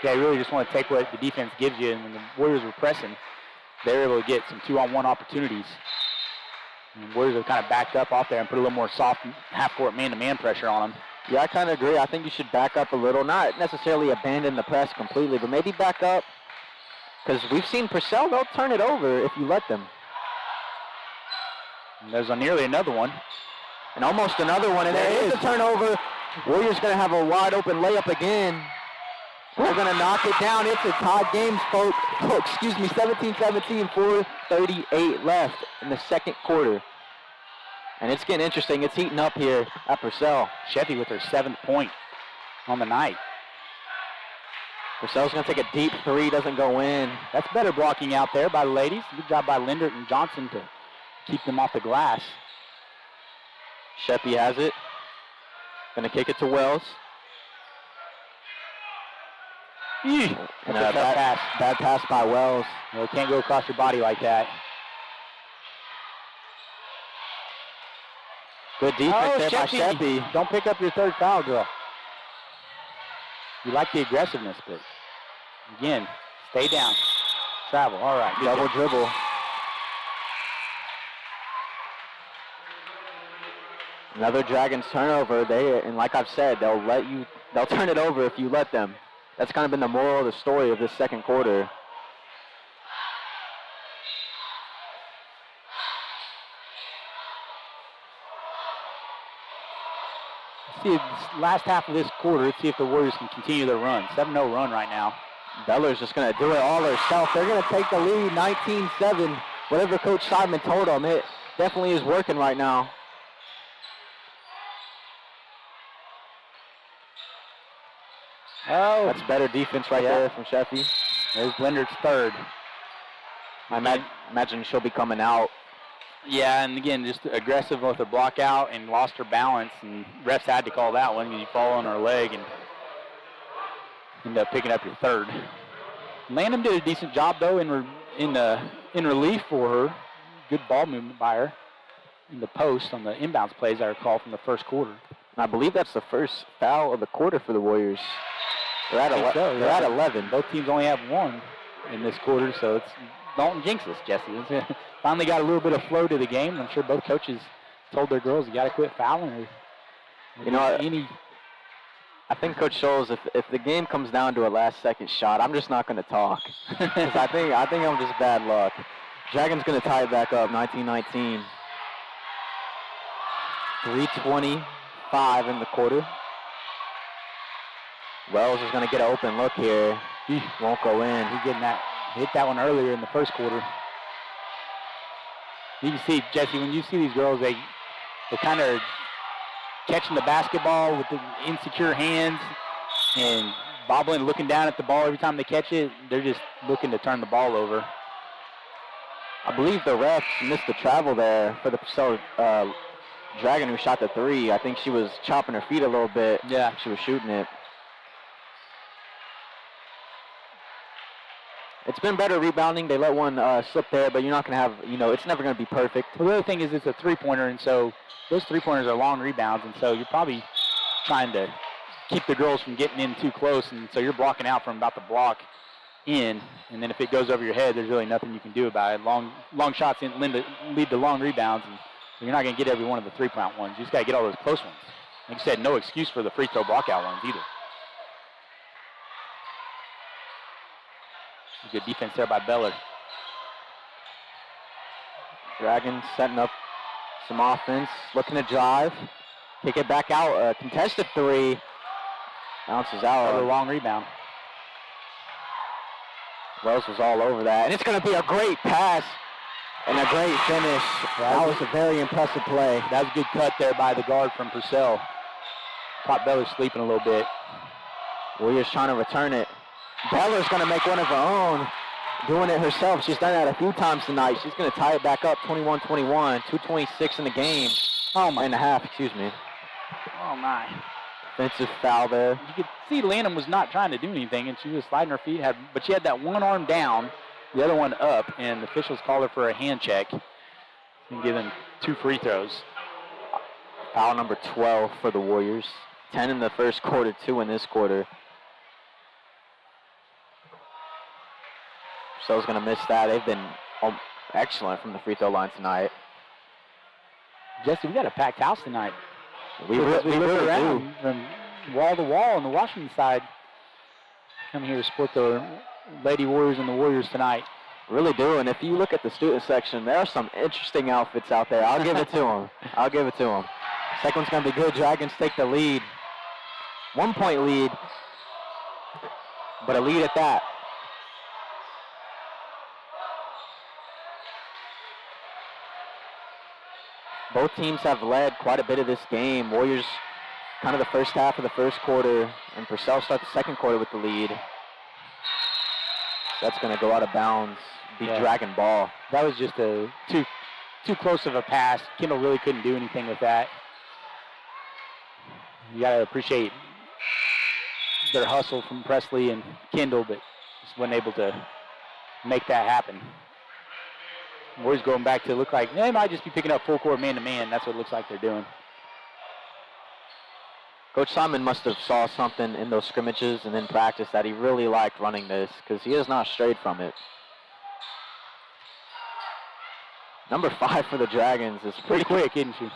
Yeah, you really just want to take what the defense gives you, and when the Warriors were pressing, they were able to get some 2-on-1 opportunities. And the Warriors have kind of backed up off there and put a little more soft half-court man-to-man pressure on them. Yeah, I kind of agree. I think you should back up a little. Not necessarily abandon the press completely, but maybe back up. Because we've seen Purcell, they'll turn it over if you let them. And there's nearly another one. And almost another one, and there is a turnover. Warriors going to have a wide open layup again. They're going to knock it down. It's a tied game, folks. Oh, excuse me, 17-17, 4:38 left in the second quarter. And it's getting interesting. It's heating up here at Purcell. Sheffy with her 7th point on the night. Purcell's going to take a deep three, doesn't go in. That's better blocking out there by the ladies. Good job by Lindert and Johnson to keep them off the glass. Sheppy has it. Going to kick it to Wells. And bad pass by Wells. You can't go across your body like that. Good defense there by Sheppy. Don't pick up your 3rd foul, girl. You like the aggressiveness, but again, stay down. Travel. All right. Double dribble. Another Dragons turnover. And like I've said, they'll turn it over if you let them. That's kind of been the moral of the story of this second quarter. See, last half of this quarter, let's see if the Warriors can continue their run. 7-0 run right now. Beller's just going to do it all herself. They're going to take the lead, 19-7. Whatever Coach Simon told them, it definitely is working right now. Oh, that's better defense right there from Sheffy. There's Linder's 3rd. I imagine she'll be coming out. Yeah, and again, just aggressive with her block out and lost her balance, and refs had to call that one because you fall on her leg and end up picking up your 3rd. Lanham did a decent job though in relief for her. Good ball movement by her in the post on the inbounds plays I recall from the first quarter. And I believe that's the first foul of the quarter for the Warriors. They're at 11. Both teams only have 1 in this quarter, so it's don't jinx us, Jesse. Finally got a little bit of flow to the game. I'm sure both coaches told their girls, you got to quit fouling. I think Coach Scholes, if the game comes down to a last-second shot, I'm just not going to talk. 'Cause I think I'm just bad luck. Dragons going to tie it back up, 19-19. 3:25 in the quarter. Wells is going to get an open look here. He won't go in. He's getting that. Hit that one earlier in the first quarter. You can see, Jesse, when you see these girls, they kind of catching the basketball with the insecure hands and bobbling, looking down at the ball every time they catch it. They're just looking to turn the ball over. I believe the refs missed the travel there for the Purcell Dragon who shot the three. I think she was chopping her feet a little bit. Yeah. She was shooting it. It's been better rebounding. They let one slip there, but you're not going to have, it's never going to be perfect. Well, the other thing is it's a three-pointer, and so those three-pointers are long rebounds, and so you're probably trying to keep the girls from getting in too close, and so you're blocking out from about the block in, and then if it goes over your head, there's really nothing you can do about it. Long shots lead to long rebounds, and so you're not going to get every one of the three-point ones. You just got to get all those close ones. Like you said, no excuse for the free throw blockout ones either. Good defense there by Beller. Dragons setting up some offense, looking to drive, kick it back out. Contested three, bounces out. Another long rebound. Wells was all over that, and it's going to be a great pass and a great finish. That was a very impressive play. That was a good cut there by the guard from Purcell. Caught Beller sleeping a little bit. Warriors trying to return it. Beller's going to make one of her own, doing it herself. She's done that a few times tonight. She's going to tie it back up, 21-21, 2:26 in the game. And a half, excuse me. Oh, my. Offensive foul there. You could see Lanham was not trying to do anything, and she was sliding her feet, but she had that one arm down, the other one up, and the officials called her for a hand check and give them 2 free throws. Foul number 12 for the Warriors. 10 in the first quarter, 2 in this quarter. Purcell's going to miss that. They've been excellent from the free throw line tonight. Jesse, we got a packed house tonight. We really around from wall to wall on the Washington side. Come here to support the Lady Warriors and the Warriors tonight. Really do, and if you look at the student section, there are some interesting outfits out there. I'll give it to them. I'll give it to them. Second one's going to be good. Dragons take the lead. 1-point lead, but a lead at that. Both teams have led quite a bit of this game. Warriors kind of the first half of the first quarter, and Purcell starts the second quarter with the lead. That's going to go out of bounds, be Dragon ball. That was just a too close of a pass. Kendall really couldn't do anything with that. You got to appreciate their hustle from Presley and Kendall, but just wasn't able to make that happen. Warriors going back to look like they might just be picking up full court man-to-man. That's what it looks like they're doing. Coach Simon must have saw something in those scrimmages and in practice that he really liked running this, because he has not strayed from it. Number 5 for the Dragons is pretty quick, isn't she? She's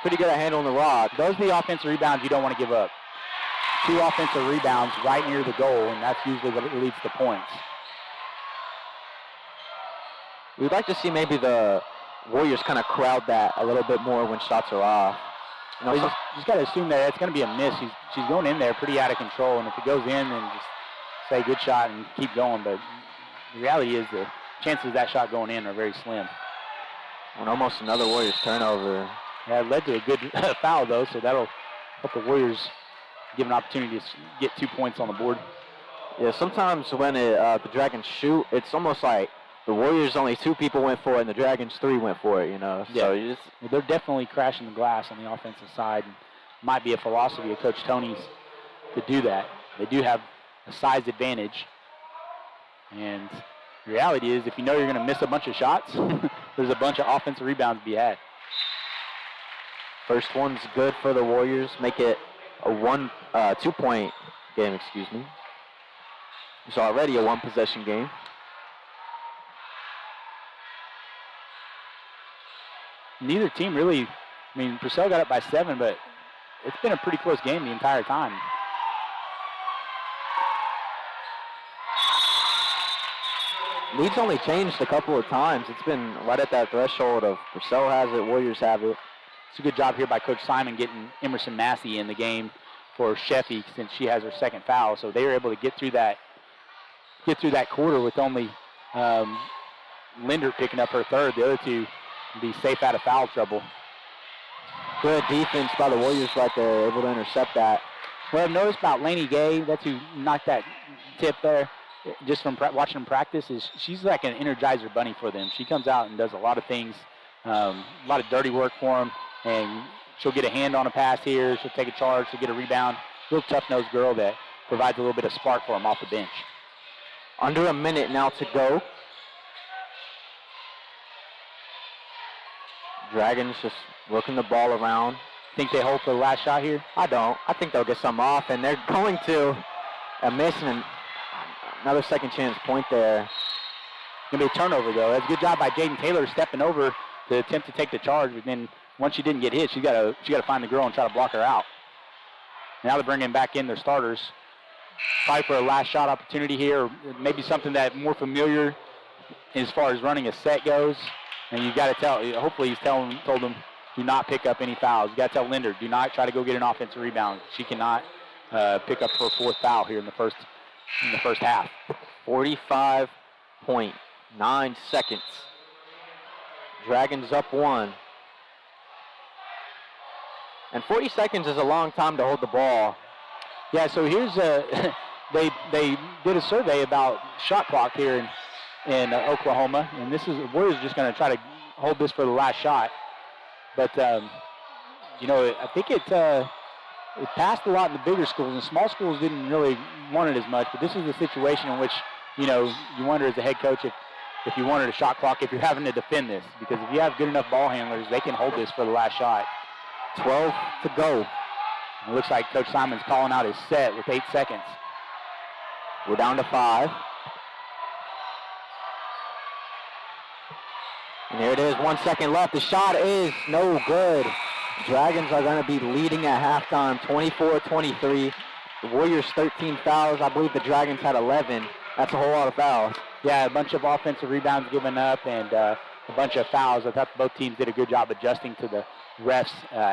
pretty good at handling the rock. Those are the offensive rebounds you don't want to give up. 2 offensive rebounds right near the goal, and that's usually what leads to points. We'd like to see maybe the Warriors kind of crowd that a little bit more when shots are off. You just got to assume that it's going to be a miss. She's going in there pretty out of control, and if it goes in, then just say good shot and keep going. But the reality is the chances of that shot going in are very slim. And almost another Warriors turnover. Yeah, it led to a good foul, though, so that'll help the Warriors give an opportunity to get 2 points on the board. Yeah, sometimes when the Dragons shoot, it's almost like the Warriors only 2 people went for it, and the Dragons 3 went for it, Yeah. So they're definitely crashing the glass on the offensive side. And might be a philosophy of Coach Tony's to do that. They do have a size advantage. And the reality is, if you know you're going to miss a bunch of shots, there's a bunch of offensive rebounds to be had. First one's good for the Warriors. Make it a 2-point game, excuse me. It's already a 1-possession game. Neither team really, Purcell got up by 7, but it's been a pretty close game the entire time. Lead's only changed a couple of times. It's been right at that threshold of Purcell has it, Warriors have it. It's a good job here by Coach Simon getting Emerson Massey in the game for Sheffy since she has her second foul. So they were able to get through that quarter with only Linder picking up her third. The other 2 be safe out of foul trouble. Good defense by the Warriors right there, able to intercept that. What I've noticed about Lainey Gay, that's who knocked that tip there, just from watching them practice, is she's like an energizer bunny for them. She comes out and does a lot of things, a lot of dirty work for them, and she'll get a hand on a pass here, she'll take a charge, she'll get a rebound. Real tough-nosed girl that provides a little bit of spark for them off the bench. Under a minute now to go. Dragons just working the ball around. Think they hold for the last shot here? I don't. I think they'll get some off, and they're going to miss and another second chance point there. Going to be a turnover, though. That's a good job by Jaden Taylor stepping over to attempt to take the charge, but then once she didn't get hit, she got to find the girl and try to block her out. Now they're bringing back in their starters. Probably for a last shot opportunity here, or maybe something that more familiar as far as running a set goes. And you've got to tell, hopefully he's told them, do not pick up any fouls. You got to tell Linder, do not try to go get an offensive rebound. She cannot pick up her fourth foul here in the first half. 45.9 seconds. Dragons up 1. And 40 seconds is a long time to hold the ball. Yeah, so here's they did a survey about shot clock here in Oklahoma, and this is Warriors just going to try to hold this for the last shot. But I think it passed a lot in the bigger schools, and small schools didn't really want it as much. But this is a situation in which you wonder as a head coach if you wanted a shot clock, if you're having to defend this, because if you have good enough ball handlers, they can hold this for the last shot. 12 to go. It looks like Coach Simon's calling out his set with 8 seconds. We're down to 5. And here it is, 1 second left. The shot is no good. Dragons are going to be leading at halftime, 24-23. The Warriors 13 fouls. I believe the Dragons had 11. That's a whole lot of fouls. Yeah, a bunch of offensive rebounds given up and a bunch of fouls. I thought both teams did a good job adjusting to the refs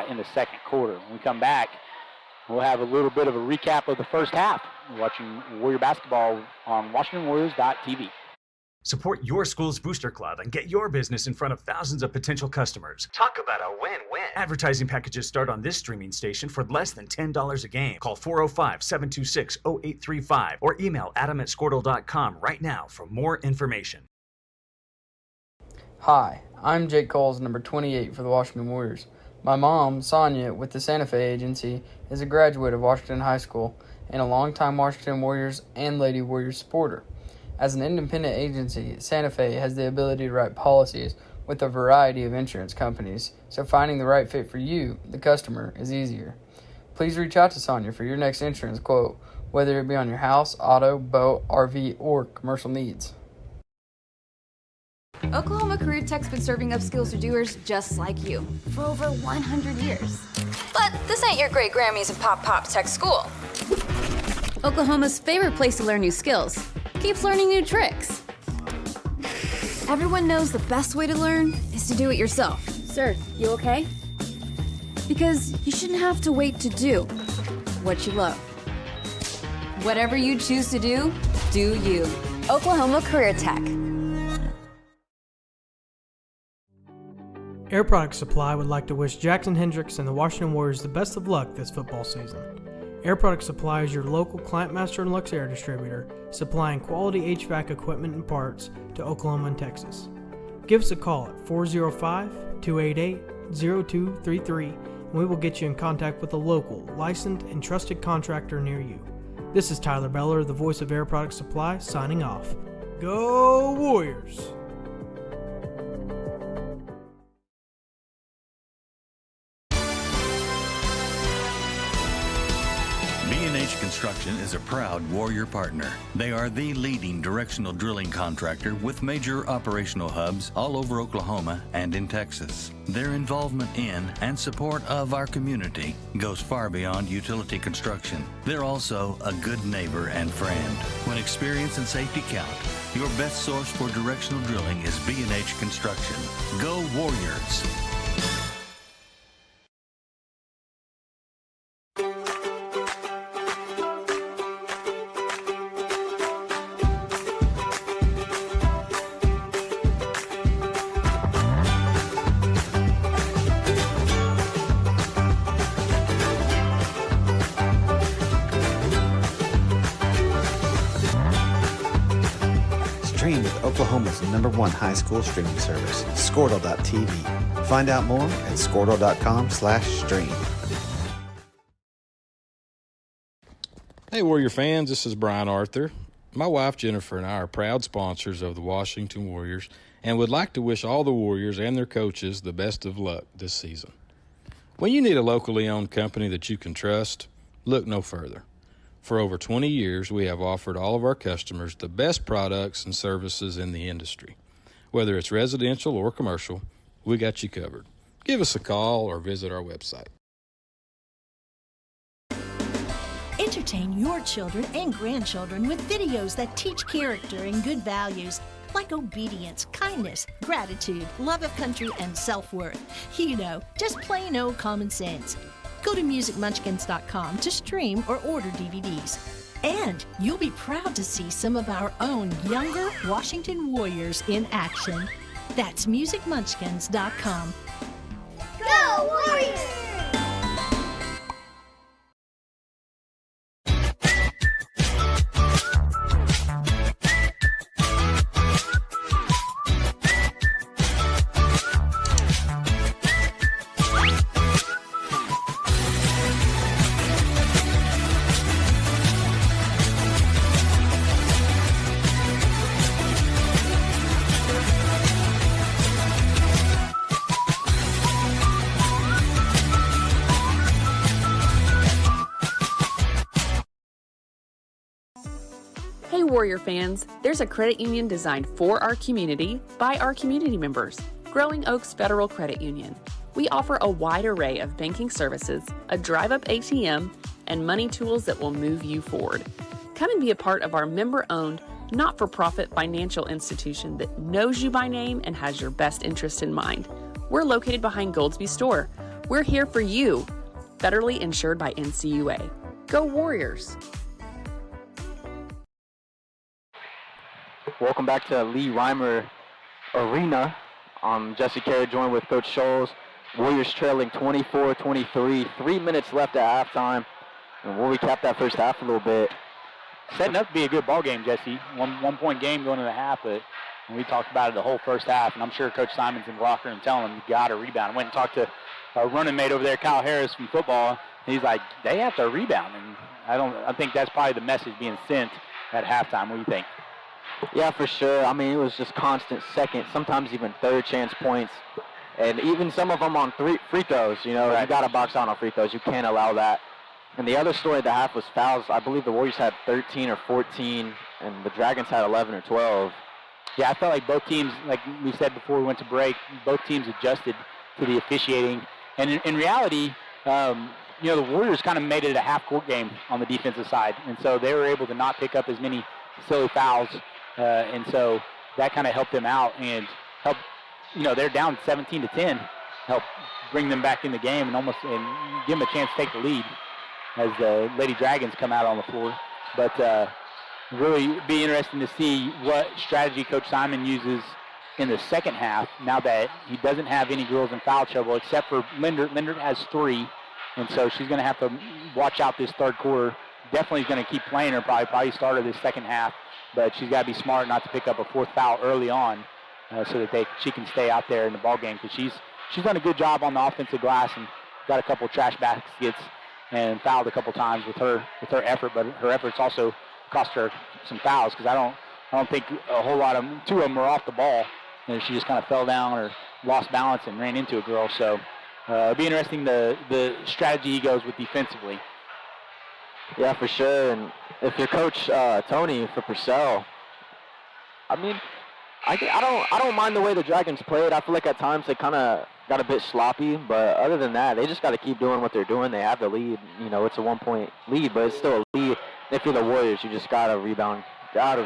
in the second quarter. When we come back, we'll have a little bit of a recap of the first half. We're watching Warrior basketball on WashingtonWarriors.tv. Support your school's booster club and get your business in front of thousands of potential customers. Talk about a win-win. Advertising packages start on this streaming station for less than $10 a game. Call 405-726-0835 or email adam@squirtle.com right now for more information. Hi, I'm Jake Coles, number 28 for the Washington Warriors. My mom, Sonia, with the Santa Fe Agency, is a graduate of Washington High School and a longtime Washington Warriors and Lady Warriors supporter. As an independent agency, Santa Fe has the ability to write policies with a variety of insurance companies, so finding the right fit for you, the customer, is easier. Please reach out to Sonia for your next insurance quote, whether it be on your house, auto, boat, RV, or commercial needs. Oklahoma Career Tech's been serving upskills to doers just like you for over 100 years. But this ain't your great Grammys and Pop Tech school. Oklahoma's favorite place to learn new skills keeps learning new tricks. Everyone knows the best way to learn is to do it yourself. Sir, you okay? Because you shouldn't have to wait to do what you love. Whatever you choose to do, do you. Oklahoma Career Tech. Air Product Supply would like to wish Jackson Hendricks and the Washington Warriors the best of luck this football season. Air Product Supply is your local Client Master and Lux Air distributor, supplying quality HVAC equipment and parts to Oklahoma and Texas. Give us a call at 405-288-0233 and we will get you in contact with a local, licensed, and trusted contractor near you. This is Tyler Beller, the voice of Air Product Supply, signing off. Go Warriors! B&H Construction is a proud Warrior partner. They are the leading directional drilling contractor with major operational hubs all over Oklahoma and in Texas. Their involvement in and support of our community goes far beyond utility construction. They're also a good neighbor and friend. When experience and safety count, your best source for directional drilling is B&H Construction. Go Warriors! Oklahoma's #1 high school streaming service, Squirtle.tv. Find out more at Squirtle.com/stream. Hey, Warrior fans, this is Brian Arthur. My wife Jennifer and I are proud sponsors of the Washington Warriors and would like to wish all the Warriors and their coaches the best of luck this season. When you need a locally owned company that you can trust, look no further. For over 20 years, we have offered all of our customers the best products and services in the industry. Whether it's residential or commercial, we got you covered. Give us a call or visit our website. Entertain your children and grandchildren with videos that teach character and good values like obedience, kindness, gratitude, love of country, and self-worth. You know, just plain old common sense. Go to musicmunchkins.com to stream or order DVDs. And you'll be proud to see some of our own younger Washington Warriors in action. That's musicmunchkins.com. Go Warriors! Hey Warrior fans, there's a credit union designed for our community by our community members, Growing Oaks Federal Credit Union. We offer a wide array of banking services, a drive-up ATM, and money tools that will move you forward. Come and be a part of our member-owned, not-for-profit financial institution that knows you by name and has your best interest in mind. We're located behind Goldsby Store. We're here for you. Federally insured by NCUA. Go Warriors! Welcome back to Lee Reimer Arena. Jesse Carey joined with Coach Scholes. Warriors trailing 24-23. 3 minutes left at halftime. And we'll recap that first half a little bit. Setting up to be a good ball game, Jesse. One-point game going into the half, but we talked about it the whole first half, and I'm sure Coach Simon's in the locker room telling him, you got to rebound. I went and talked to our running mate over there, Kyle Harris from football, and he's like, they have to rebound. And I think that's probably the message being sent at halftime. What do you think? Yeah, for sure. I mean, it was just constant second, sometimes even third chance points, and even some of them on free throws. You know, you got to box out on free throws. You can't allow that. And the other story of the half was fouls. I believe the Warriors had 13 or 14, and the Dragons had 11 or 12. Yeah, I felt like both teams, like we said before we went to break, both teams adjusted to the officiating. And in reality, the Warriors kind of made it a half-court game on the defensive side, and so they were able to not pick up as many silly fouls. And so that kind of helped them out and helped, they're down 17-10, help bring them back in the game and give them a chance to take the lead as the Lady Dragons come out on the floor. But really be interesting to see what strategy Coach Simon uses in the second half now that he doesn't have any girls in foul trouble except for Lindert. Lindert has 3, and so she's going to have to watch out this third quarter. Definitely going to keep playing her, probably start her this second half. But she's got to be smart not to pick up a 4th foul early on so that she can stay out there in the ball game, because she's done a good job on the offensive glass and got a couple trash baskets and fouled a couple times with her effort. But her efforts also cost her some fouls, because I don't think a whole lot of 2 of them were off the ball, and she just kind of fell down or lost balance and ran into a girl. So it'll be interesting the strategy he goes with defensively. Yeah, for sure. And if you're Coach Tony for Purcell, I mean, I don't mind the way the Dragons played. I feel like at times they kind of got a bit sloppy, but other than that, they just got to keep doing what they're doing. They have the lead. It's a 1-point lead, but it's still a lead. If you're the Warriors, you just got to rebound. Yeah.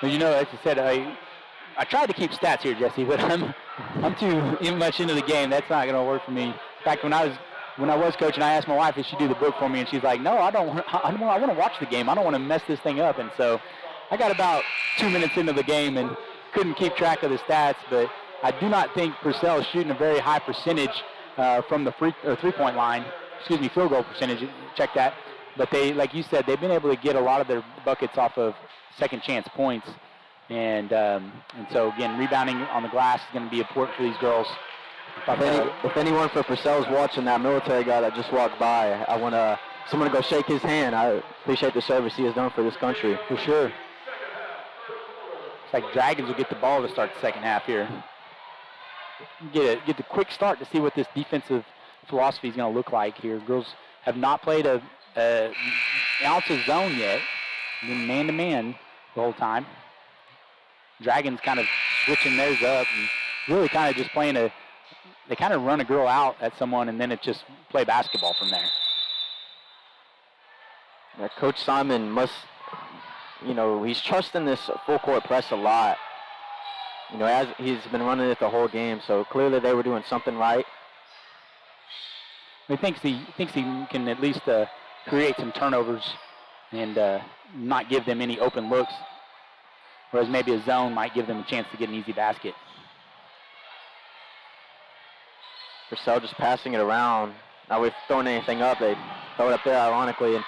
Well, as I said, I tried to keep stats here, Jesse, but I'm too much into the game. That's not going to work for me. In fact, when I was coaching, I asked my wife if she'd do the book for me, and she's like, no, I want to watch the game. I don't want to mess this thing up. And so I got about 2 minutes into the game and couldn't keep track of the stats, but I do not think Purcell is shooting a very high percentage from the three-point line. Field goal percentage. Check that. But they, like you said, they've been able to get a lot of their buckets off of second chance points. And so, again, rebounding on the glass is going to be important for these girls. If anyone for Purcell's watching that military guy that just walked by, I want someone to go shake his hand. I appreciate the service he has done for this country. For sure. It's like Dragons will get the ball to start the second half here. Get the quick start to see what this defensive philosophy is going to look like here. Girls have not played an ounce of zone yet. Been man-to-man the whole time. Dragons kind of switching theirs up and really kind of just playing they kind of run a girl out at someone and then it just play basketball from there. Yeah, Coach Simon must, he's trusting this full court press a lot. As he's been running it the whole game, so clearly they were doing something right. He thinks he can at least create some turnovers and not give them any open looks, whereas maybe a zone might give them a chance to get an easy basket. Purcell just passing it around. Now we've thrown anything up, they throw it up there ironically. And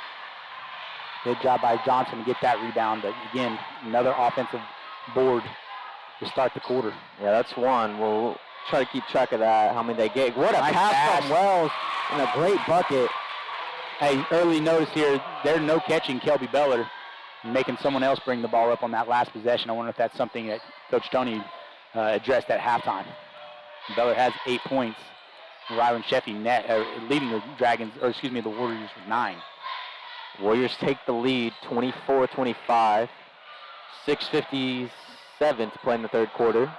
good job by Johnson to get that rebound, but again, another offensive board to start the quarter. Yeah, that's one. We'll try to keep track of that, how many they get. What a pass from Wells and a great bucket. Hey, early notice here, they're no catching Kelby Beller, making someone else bring the ball up on that last possession. I wonder if that's something that Coach Tony addressed at halftime. Beller has 8 points. Rylan Sheffy leading the the Warriors with 9. Warriors take the lead, 24-25. 6:57 to play in the third quarter.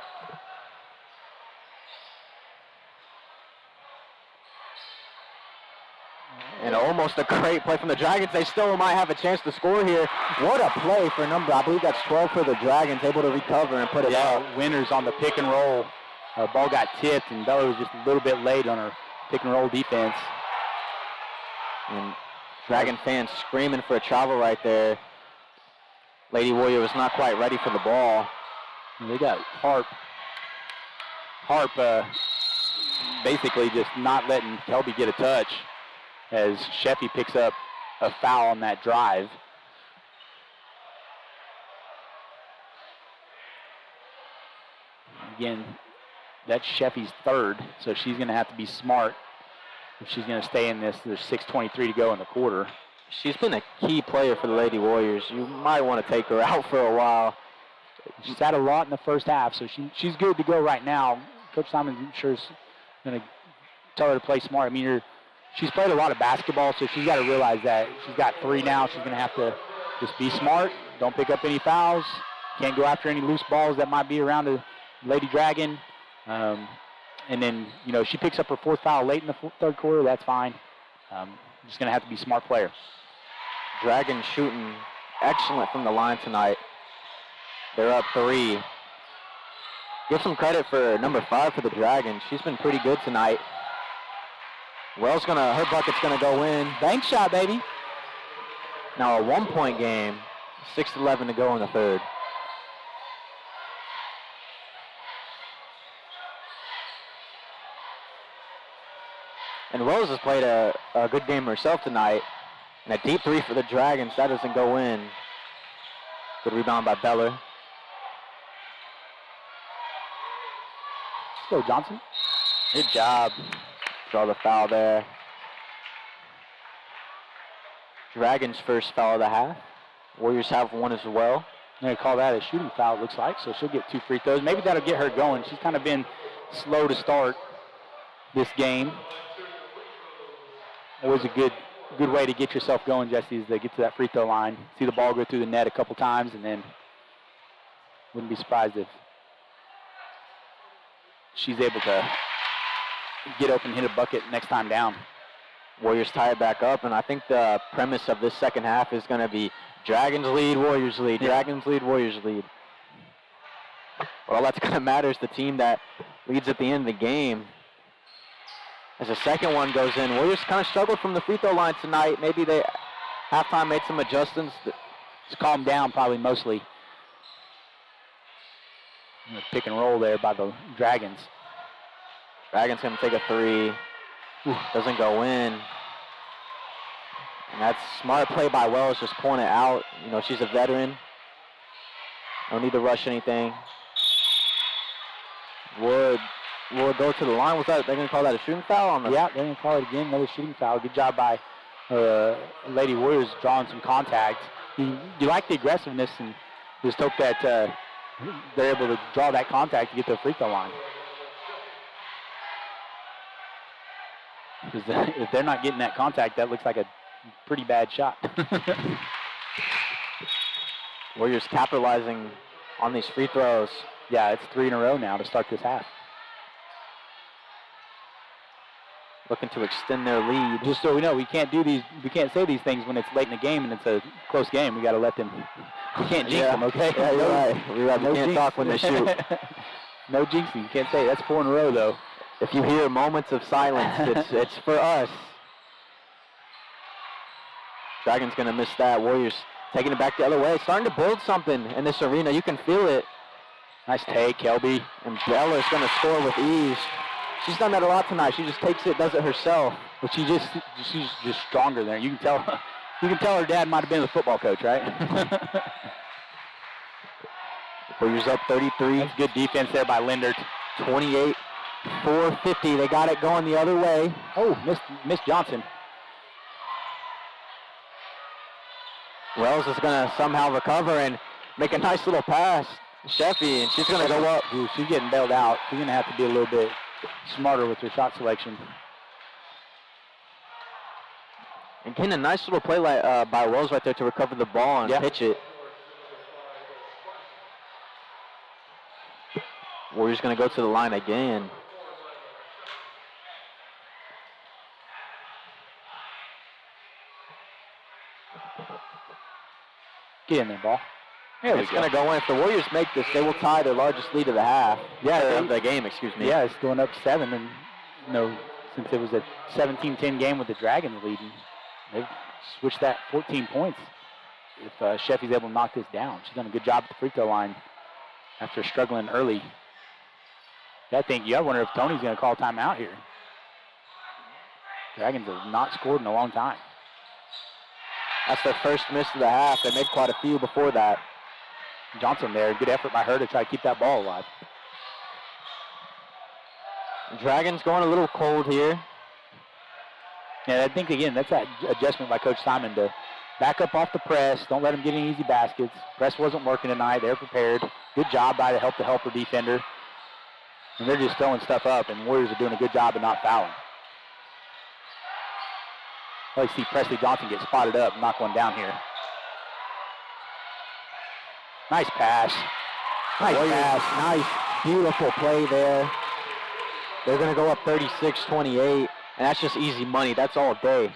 And almost a great play from the Dragons. They still might have a chance to score here. What a play for I believe that's 12 for the Dragons, able to recover and put it up. Winners on the pick and roll. Ball got tipped, and Bella was just a little bit late on her pick and roll defense. And Dragon fans screaming for a travel right there. Lady Warrior was not quite ready for the ball. And they got Harp basically just not letting Kelby get a touch as Sheffy picks up a foul on that drive. Again, that's Sheffy's third, so she's going to have to be smart if she's going to stay in this. There's 6:23 to go in the quarter. She's been a key player for the Lady Warriors. You might want to take her out for a while. She's had a lot in the first half, so she's good to go right now. Coach Simon sure is going to tell her to play smart. I mean, she's played a lot of basketball, so she's got to realize that she's got 3 now. She's going to have to just be smart. Don't pick up any fouls. Can't go after any loose balls that might be around the Lady Dragon. And then, she picks up her 4th foul late in the third quarter. That's fine. Just going to have to be a smart player. Dragon shooting excellent from the line tonight. They're up 3. Give some credit for number 5 for the Dragons. She's been pretty good tonight. Her bucket's gonna go in. Bank shot, baby. Now a 1-point game. 6:11 to go in the third. And Rose has played a good game herself tonight. And a deep 3 for the Dragons. That doesn't go in. Good rebound by Beller. Let's go, Johnson. Good job. Draw the foul there. Dragons' first foul of the half. Warriors have 1 as well. They call that a shooting foul, it looks like, so she'll get 2 free throws. Maybe that'll get her going. She's kind of been slow to start this game. Always a good way to get yourself going, Jesse, is to get to that free throw line, see the ball go through the net a couple times, and then wouldn't be surprised if she's able to get open and hit a bucket next time down. Warriors tie it back up, and I think the premise of this second half is going to be Dragons lead, Warriors lead, Dragons lead, Warriors lead. Well, all that's going to matter is the team that leads at the end of the game. As the second one goes in, Warriors kind of struggled from the free throw line tonight. Maybe they, halftime, made some adjustments. Just calmed down probably mostly. Pick and roll there by the Dragons. Dragons going to take a 3. Doesn't go in. And that's smart play by Wells, just pulling it out. She's a veteran. Don't need to rush anything. Would go to the line. Was that, they're going to call that a shooting foul? On the Yeah, they're going to call it again, another shooting foul. Good job by Lady Warriors drawing some contact. You like the aggressiveness and just hope that they're able to draw that contact to get to the free throw line. Because if they're not getting that contact, that looks like a pretty bad shot. Warriors capitalizing on these free throws. Yeah, it's 3 in a row now to start this half. Looking to extend their lead. Just so we know, we can't say these things when it's late in the game and it's a close game. We got to let them. We can't jinx them, okay? Yeah, you're right. You're right. We can't talk when they shoot. No jinxing. You can't say it. That's 4 in a row, though. If you hear moments of silence, it's for us. Dragons going to miss that. Warriors taking it back the other way. Starting to build something in this arena. You can feel it. Nice take, Kelby. And Bella's going to score with ease. She's done that a lot tonight. She just takes it, does it herself. But she's just stronger there. You can tell her dad might have been the football coach, right? Warriors up 33. That's good defense there by Lindert. 28-4-50. They got it going the other way. Oh, Miss Johnson. Wells is going to somehow recover and make a nice little pass. Sheffy, and she's going to go up. Ooh, she's getting bailed out. She's going to have to be a little bit smarter with her shot selection. And getting a nice little play by Wells right there to recover the ball and pitch it. Warriors going to go to the line again. Get in there, ball. There It's going to go in. If the Warriors make this, they will tie their largest lead of the half. Of the game, excuse me. Yeah, it's going up 7, and since it was a 17-10 game with the Dragons leading, they've switched that 14 points. If Sheffy's able to knock this down, she's done a good job at the free throw line after struggling early. I wonder if Tony's going to call timeout here. Dragons have not scored in a long time. That's their first miss of the half. They made quite a few before that. Johnson there, good effort by her to try to keep that ball alive. Dragons going a little cold here. Yeah, I think, again, that's that adjustment by Coach Simon to back up off the press. Don't let them get any easy baskets. Press wasn't working tonight. They're prepared. Good job by the helper defender. And they're just throwing stuff up, and Warriors are doing a good job of not fouling. I like to see Presley Johnson get spotted up and knock one down here. Nice pass. Nice, beautiful play there. They're going to go up 36-28, and that's just easy money. That's all day.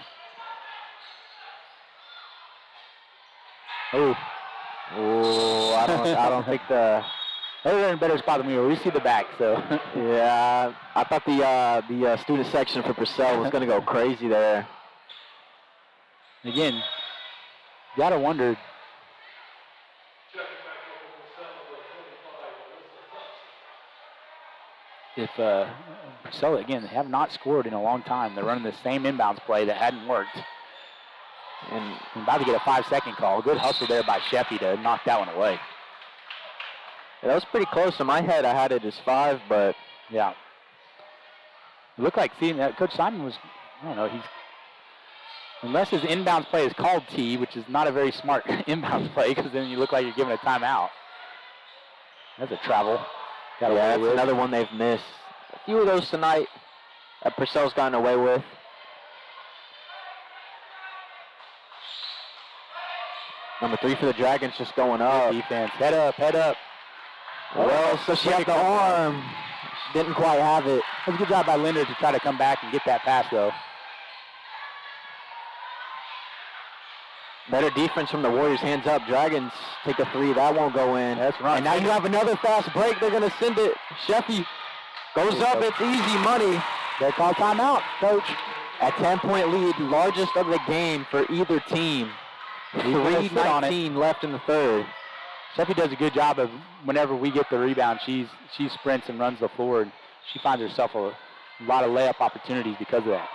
Oh, I don't think the... They're in a better spot than we were. We see the back, so. Yeah, I thought the student section for Purcell was going to go crazy there. Again, you got to wonder. If Purcell, again, they have not scored in a long time. They're running the same inbounds play that hadn't worked. And about to get a 5-second call. Good hustle there by Sheffy to knock that one away. Yeah, that was pretty close. In my head, I had it as 5, but... Yeah. It looked like, Coach Simon was, I don't know, unless his inbounds play is called T, which is not a very smart inbounds play, because then you look like you're giving a timeout. That's a travel. Yeah, that's another one they've missed. A few of those tonight that Purcell's gotten away with. Number 3 for the Dragons just going up. Good defense. Head up. Well, so she had the arm. She didn't quite have it. That was a good job by Linder to try to come back and get that pass, though. Better defense from the Warriors. Hands up. Dragons take a 3. That won't go in. That's right. And now you have another fast break. They're going to send it. Sheffy goes up. It's easy money. They call timeout, Coach. A 10-point lead, largest of the game for either team. 3:19 left in the third. Sheffy does a good job of whenever we get the rebound, she sprints and runs the floor, and she finds herself a lot of layup opportunities because of that.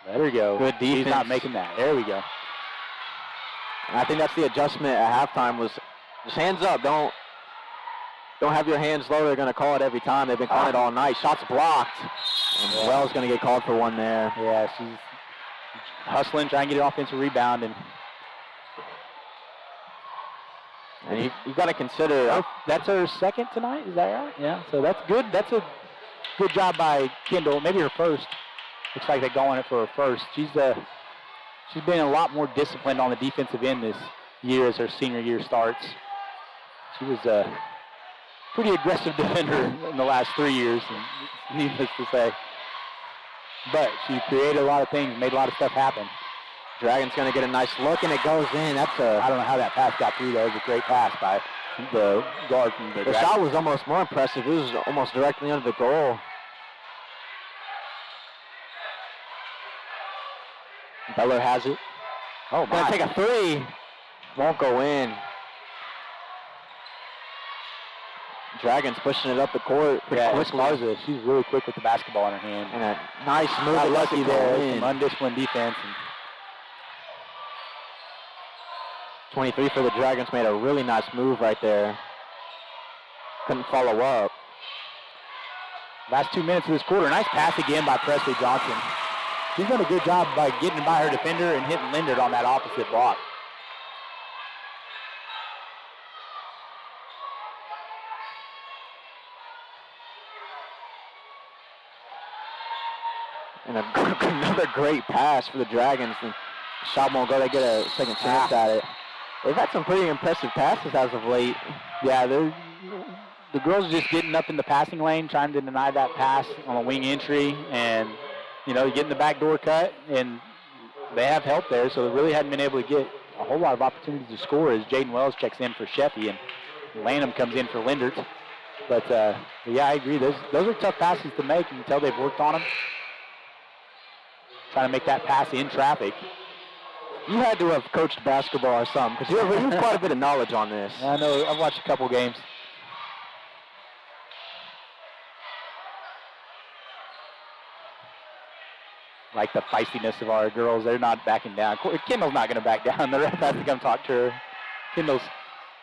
There we go. Good defense. He's not making that. There we go. And I think that's the adjustment at halftime was just hands up. Don't have your hands low. They're going to call it every time. They've been calling it all night. Shots blocked. And Wells going to get called for one there. Yeah, she's hustling, trying to get an offensive rebound. And you got to consider. That's her second tonight, is that right? Yeah, so that's good. That's a good job by Kendall. Maybe her first. Looks like they're going it for her first. She's been a lot more disciplined on the defensive end this year as her senior year starts. She was a pretty aggressive defender in the last 3 years, needless to say. But she created a lot of things, made a lot of stuff happen. Dragon's going to get a nice look, and it goes in. I don't know how that pass got through, though. It was a great pass by the guard from the Dragon. Shot was almost more impressive. It was almost directly under the goal. Beller has it. Oh, my. Gonna take a three. Won't go in. Dragon's pushing it up the court. Yeah, Esparza, she's really quick with the basketball in her hand. And a nice move. Got lucky there. Some undisciplined defense. 23 for the Dragons made a really nice move right there. Couldn't follow up. Last 2 minutes of this quarter. Nice pass again by Presley Johnson. She's done a good job by getting by her defender and hitting Lindert on that opposite block. And another great pass for the Dragons. And shot won't go. They get a second chance at it. They've had some pretty impressive passes as of late. Yeah, the girls are just getting up in the passing lane, trying to deny that pass on a wing entry, and getting the backdoor cut, and they have help there, so they really hadn't been able to get a whole lot of opportunities to score as Jaden Wells checks in for Sheffy, and Lanham comes in for Lindert. But yeah, I agree. Those are tough passes to make. You can tell they've worked on them. Trying to make that pass in traffic. You had to have coached basketball or something, because you have quite a bit of knowledge on this. I know. I've watched a couple games. Like the feistiness of our girls, they're not backing down. Kendall's not going to back down. The ref has to come talk to her. Kendall's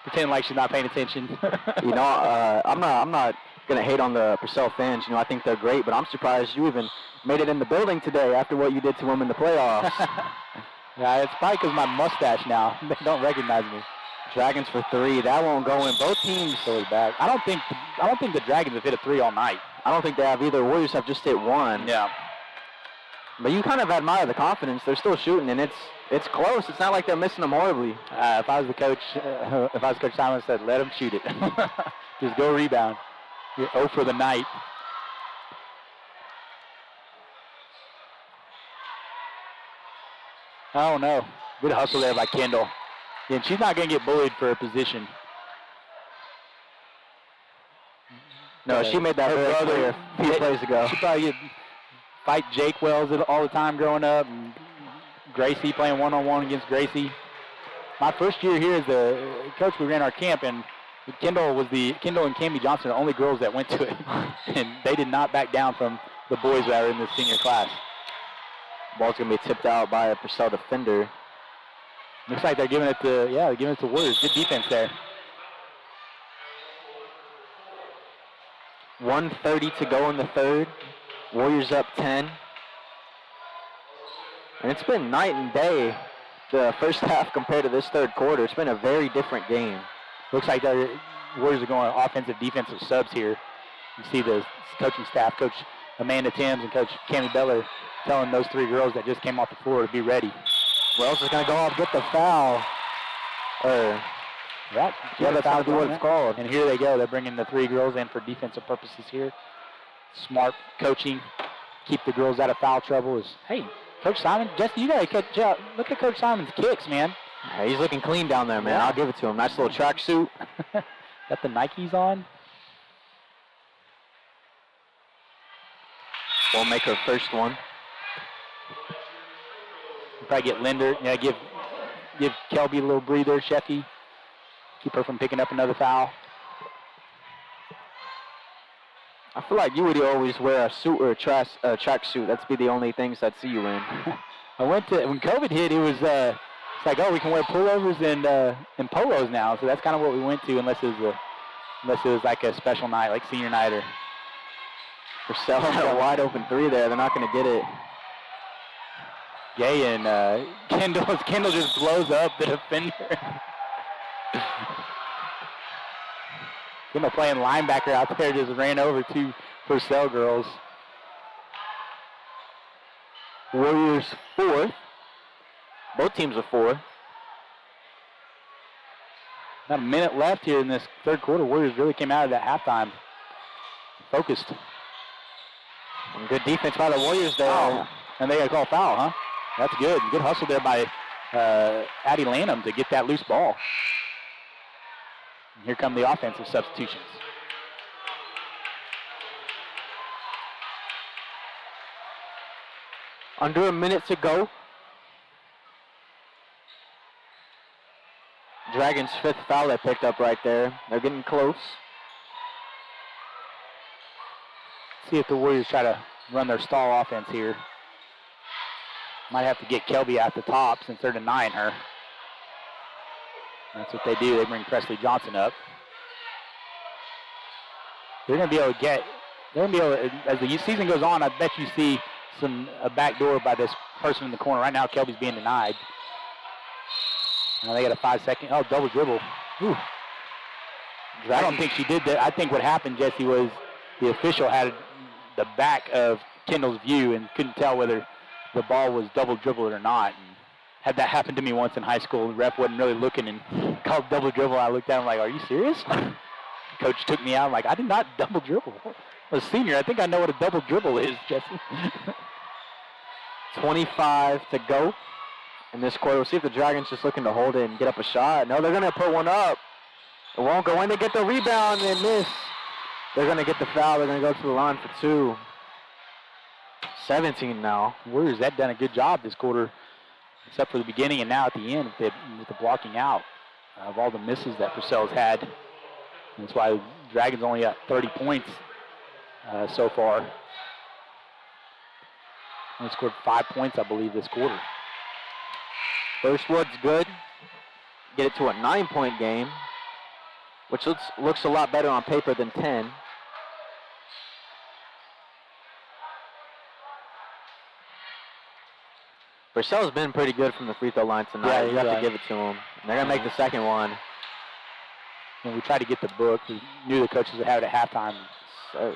pretending like she's not paying attention. I'm not going to hate on the Purcell fans. I think they're great, but I'm surprised you even made it in the building today after what you did to them in the playoffs. Yeah, it's probably because my mustache now. They don't recognize me. Dragons for three. That won't go in. Both teams fully back. I don't think the Dragons have hit a three all night. I don't think they have either. Warriors have just hit one. Yeah. But you kind of admire the confidence. They're still shooting, and it's close. It's not like they're missing them horribly. If I was the coach, if I was Coach Simon, I said, let them shoot it. Just go rebound. You're 0 for the night. Oh, no. Good hustle there by Kendall. And she's not going to get bullied for her position. No, she made that very clear a few plays ago. She probably fight Jake Wells all the time growing up, and Gracie playing one-on-one against Gracie. My first year here as the coach, we ran our camp, and Kendall and Cammy Johnson are the only girls that went to it. And they did not back down from the boys that are in the senior class. Ball's going to be tipped out by a Purcell defender. Looks like they're giving it to Warriors. Good defense there. 1:30 to go in the third. Warriors up 10. And it's been night and day, the first half compared to this third quarter. It's been a very different game. Looks like the Warriors are going offensive, defensive subs here. You see the coaching staff, Coach Amanda Timms and Coach Cammie Beller, telling those three girls that just came off the floor to be ready. Wells is going to go up, get the foul. Yeah, that's got to be what it's called. And here they go. They're bringing the three girls in for defensive purposes here. Smart coaching. Keep the girls out of foul trouble. Hey, Coach Simon, Jesse, you got to look at Coach Simon's kicks, man. Yeah, he's looking clean down there, man. Yeah. I'll give it to him. Nice little tracksuit. Got the Nikes on. Won't make her first one. Probably get Linder. Yeah, give Kelby a little breather, Sheffy. Keep her from picking up another foul. I feel like you would always wear a suit or a tracksuit. That's be the only things I'd see you in. When COVID hit, it was like, oh, we can wear pullovers and polos now. So that's kind of what we went to, unless it was like a special night, like senior night or. Purcell had a wide open three there. They're not going to get it. Gay and Kendall just blows up the defender. Kendall playing linebacker out there, just ran over two Purcell girls. Warriors 4th. Both teams are 4. About a minute left here in this third quarter. Warriors really came out of that halftime focused. And good defense by the Warriors there. Oh. And they got to call a foul, huh? That's good. Good hustle there by Addie Lanham to get that loose ball. And here come the offensive substitutions. Under a minute to go. Dragons' 5th foul they picked up right there. They're getting close. See if the Warriors try to run their stall offense here. Might have to get Kelby at the top since they're denying her. That's what they do. They bring Presley Johnson up. They're going to be able to get, as the season goes on, I bet you see a back door by this person in the corner. Right now, Kelby's being denied. Now they got a 5-second, double dribble. Whew. I don't think she did that. I think what happened, Jesse, was the official had the back of Kendall's view and couldn't tell whether the ball was double dribbled or not. And had that happen to me once in high school. The ref wasn't really looking and called double dribble. I looked at him like, are you serious? Coach took me out. I'm like, I did not double dribble. I'm a senior. I think I know what a double dribble is, Jesse. 25 to go in this quarter. We'll see if the Dragons just looking to hold it and get up a shot. No, they're going to put one up. It won't go in. They get the rebound and miss. They're going to get the foul. They're going to go to the line for 2. 17 now. Warriors have done a good job this quarter, except for the beginning and now at the end with the blocking out of all the misses that Purcell's had. And that's why Dragons only got 30 points so far. They scored 5 points, I believe, this quarter. First one's good. Get it to a 9-point game, which looks a lot better on paper than 10. Purcell's been pretty good from the free throw line tonight. Yeah, you have to give it to him. And they're going to make the second one. When we tried to get the book, we knew the coaches would have it at halftime. So,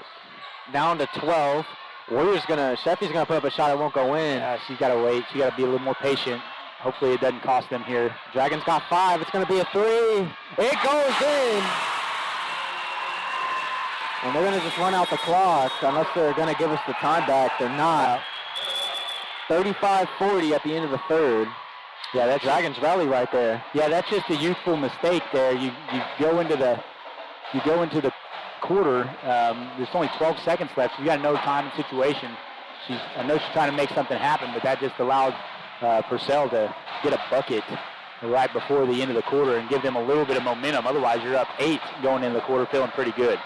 down to 12. Sheffy's going to put up a shot. It won't go in. She's got to wait. She's got to be a little more patient. Hopefully it doesn't cost them here. Dragons got 5. It's going to be a 3. It goes in. And they're going to just run out the clock unless they're going to give us the time back. They're not. 35-40 at the end of the third. Yeah, that's Dragons rally right there. Yeah, that's just a youthful mistake there. You go into the quarter. There's only 12 seconds left. So you got to know time and situation. I know she's trying to make something happen, but that just allowed Purcell to get a bucket right before the end of the quarter and give them a little bit of momentum. Otherwise, you're up 8 going into the quarter, feeling pretty good.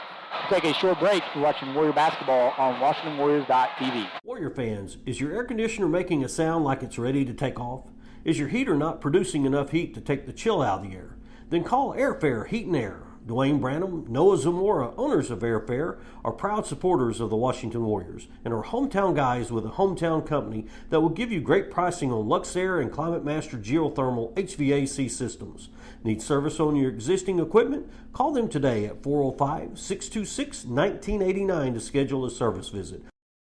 We'll take a short break. We're watching Warrior basketball on WashingtonWarriors.tv. Warrior fans, is your air conditioner making a sound like it's ready to take off? Is your heater not producing enough heat to take the chill out of the air? Then call Airfare Heat and Air. Dwayne Branham, Noah Zamora, owners of Airfare, are proud supporters of the Washington Warriors and are hometown guys with a hometown company that will give you great pricing on Luxair and ClimateMaster geothermal HVAC systems. Need service on your existing equipment? Call them today at 405-626-1989 to schedule a service visit.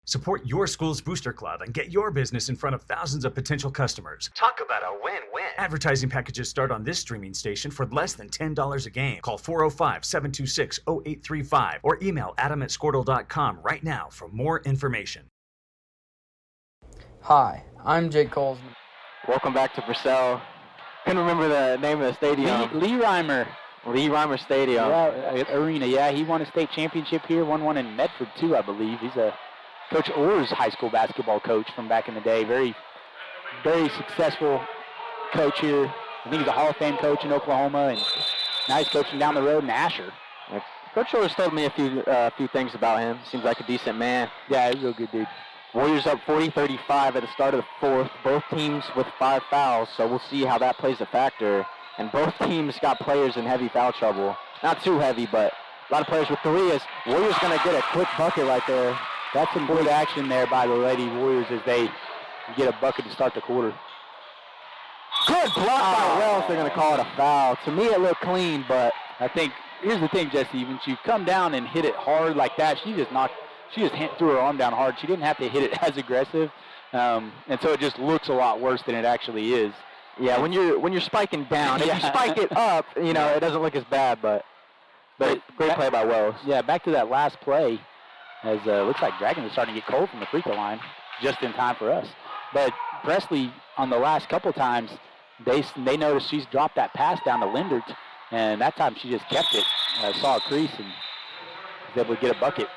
Support your school's booster club and get your business in front of thousands of potential customers. Talk about a win-win. Advertising packages start on this streaming station for less than $10 a game. Call 405-726-0835 or email adam@squirtle.com right now for more information. Hi, I'm Jake Coles. Welcome back to Purcell. Couldn't remember the name of the stadium. Lee Reimer. Lee Reimer Stadium. Yeah, arena. Yeah, he won a state championship here. Won one in Medford too, I believe. He's a Coach Orr's high school basketball coach from back in the day. Very, very successful coach here. I think he's a Hall of Fame coach in Oklahoma, and now he's coaching down the road in Asher. Coach Orr's told me a few things about him. Seems like a decent man. Yeah, he's a real good dude. Warriors up 40-35 at the start of the fourth. Both teams with 5 fouls, so we'll see how that plays a factor. And both teams got players in heavy foul trouble. Not too heavy, but a lot of players with 3. As Warriors going to get a quick bucket right there. That's some good action there by the Lady Warriors as they get a bucket to start the quarter. Good block by Wells. They're going to call it a foul. To me, it looked clean, but I think, here's the thing, Jesse, when you come down and hit it hard like that, she just threw her arm down hard. She didn't have to hit it as aggressive, and so it just looks a lot worse than it actually is. Yeah, when you're spiking down, if you spike it up, it doesn't look as bad, but great play by Wells. Yeah, back to that last play, as looks like Dragons are starting to get cold from the free throw line, just in time for us. But Presley, on the last couple times, they noticed she's dropped that pass down to Lindert, and that time she just kept it, saw a crease, and was able to get a bucket.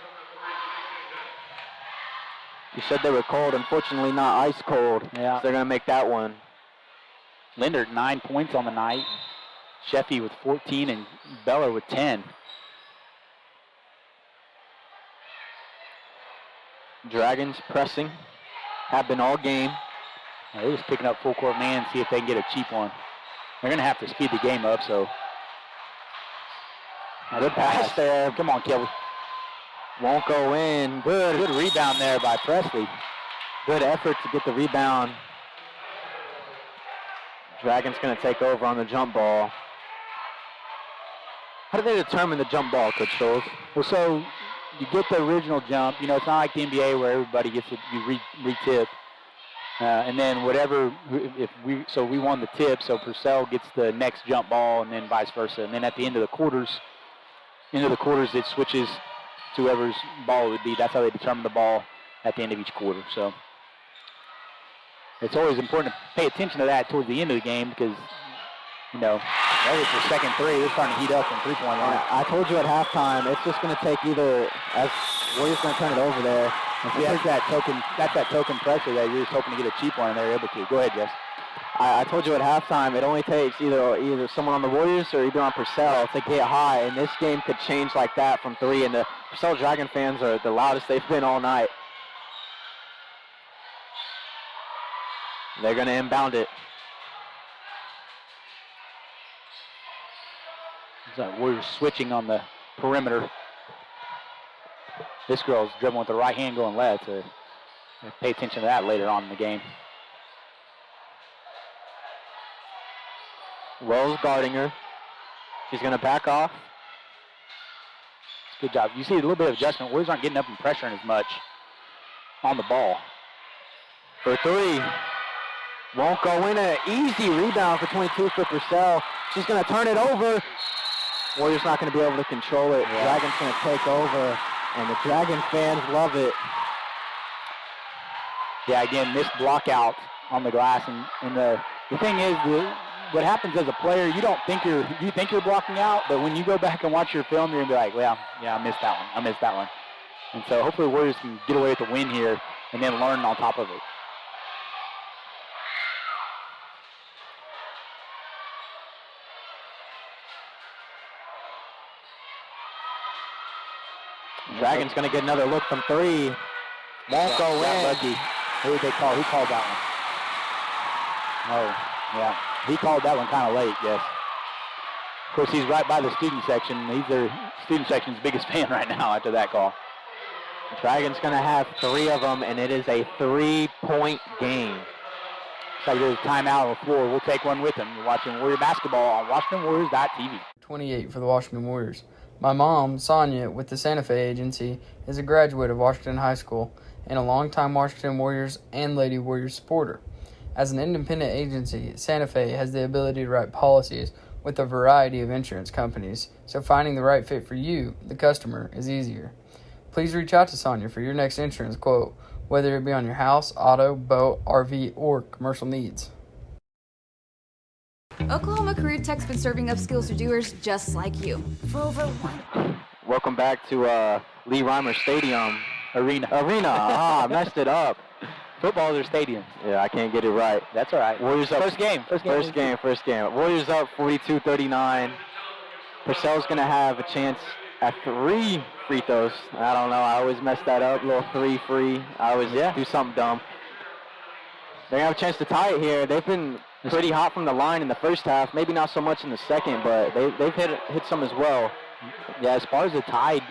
You said they were cold. Unfortunately, not ice cold. Yeah. So they're going to make that one. Lindert, 9 points on the night. Sheffy with 14 and Beller with 10. Dragons pressing. Have been all game. They're just picking up full court man, see if they can get a cheap one. They're going to have to speed the game up, so. Good pass there. Come on, Kelly. Won't go in. Good rebound there by Presley. Good effort to get the rebound. Dragons going to take over on the jump ball. How do they determine the jump ball, Coach Scholes? Well, so you get the original jump. It's not like the NBA where everybody gets it, you re-tip. And then we won the tip, so Purcell gets the next jump ball and then vice versa. And then at the end of the quarters, it switches to whoever's ball it would be. That's how they determine the ball at the end of each quarter. So it's always important to pay attention to that towards the end of the game because, that was the second 3. They're starting to heat up from three-point line. I told you at halftime, it's just going to take either, as Warriors going to turn it over there. That's that token pressure that you're just hoping to get a cheap one and they're able to. Go ahead, Jess. I told you at halftime, it only takes either someone on the Warriors or either on Purcell to get high, and this game could change like that from 3, and the Purcell Dragon fans are the loudest they've been all night. They're going to inbound it. Warriors switching on the perimeter. This girl's dribbling with the right hand going left, so pay attention to that later on in the game. Wells guarding her. She's going to back off. Good job. You see a little bit of adjustment. Warriors aren't getting up and pressuring as much on the ball. For 3. Won't go in. An easy rebound for 22 for Purcell. She's going to turn it over. Warriors not going to be able to control it. Yeah. Dragon's going to take over, and the Dragon fans love it. Yeah, again, missed block out on the glass, and the thing is, what happens as a player, you think you're blocking out, but when you go back and watch your film, you're gonna be like, well, yeah, I missed that one. And so hopefully Warriors can get away with the win here and then learn on top of it. Dragon's gonna get another look from 3. Won't go in. Who called that one? Oh, yeah. He called that one kind of late, yes. Of course, he's right by the student section. He's their student section's biggest fan right now after that call. Dragon's going to have 3 of them, and it is a 3-point game. Looks like there's a timeout on the floor. We'll take one with him. You're watching Warrior basketball on WashingtonWarriors.tv. 28 for the Washington Warriors. My mom, Sonia, with the Santa Fe Agency, is a graduate of Washington High School and a longtime Washington Warriors and Lady Warriors supporter. As an independent agency, Santa Fe has the ability to write policies with a variety of insurance companies, so finding the right fit for you, the customer, is easier. Please reach out to Sonia for your next insurance quote, whether it be on your house, auto, boat, RV, or commercial needs. Oklahoma Career Tech's been serving up skills to doers just like you for over 1. Welcome back to Lee Reimer Stadium. Arena. I messed it up. Football or stadium? Yeah, I can't get it right. That's all right. Warriors up. First game. Warriors up 42-39. Purcell's going to have a chance at 3 free throws. I don't know. I always mess that up. Little 3 free. I always do something dumb. They have a chance to tie it here. They've been pretty hot from the line in the first half. Maybe not so much in the second, but they've hit some as well. Yeah, as far as the tied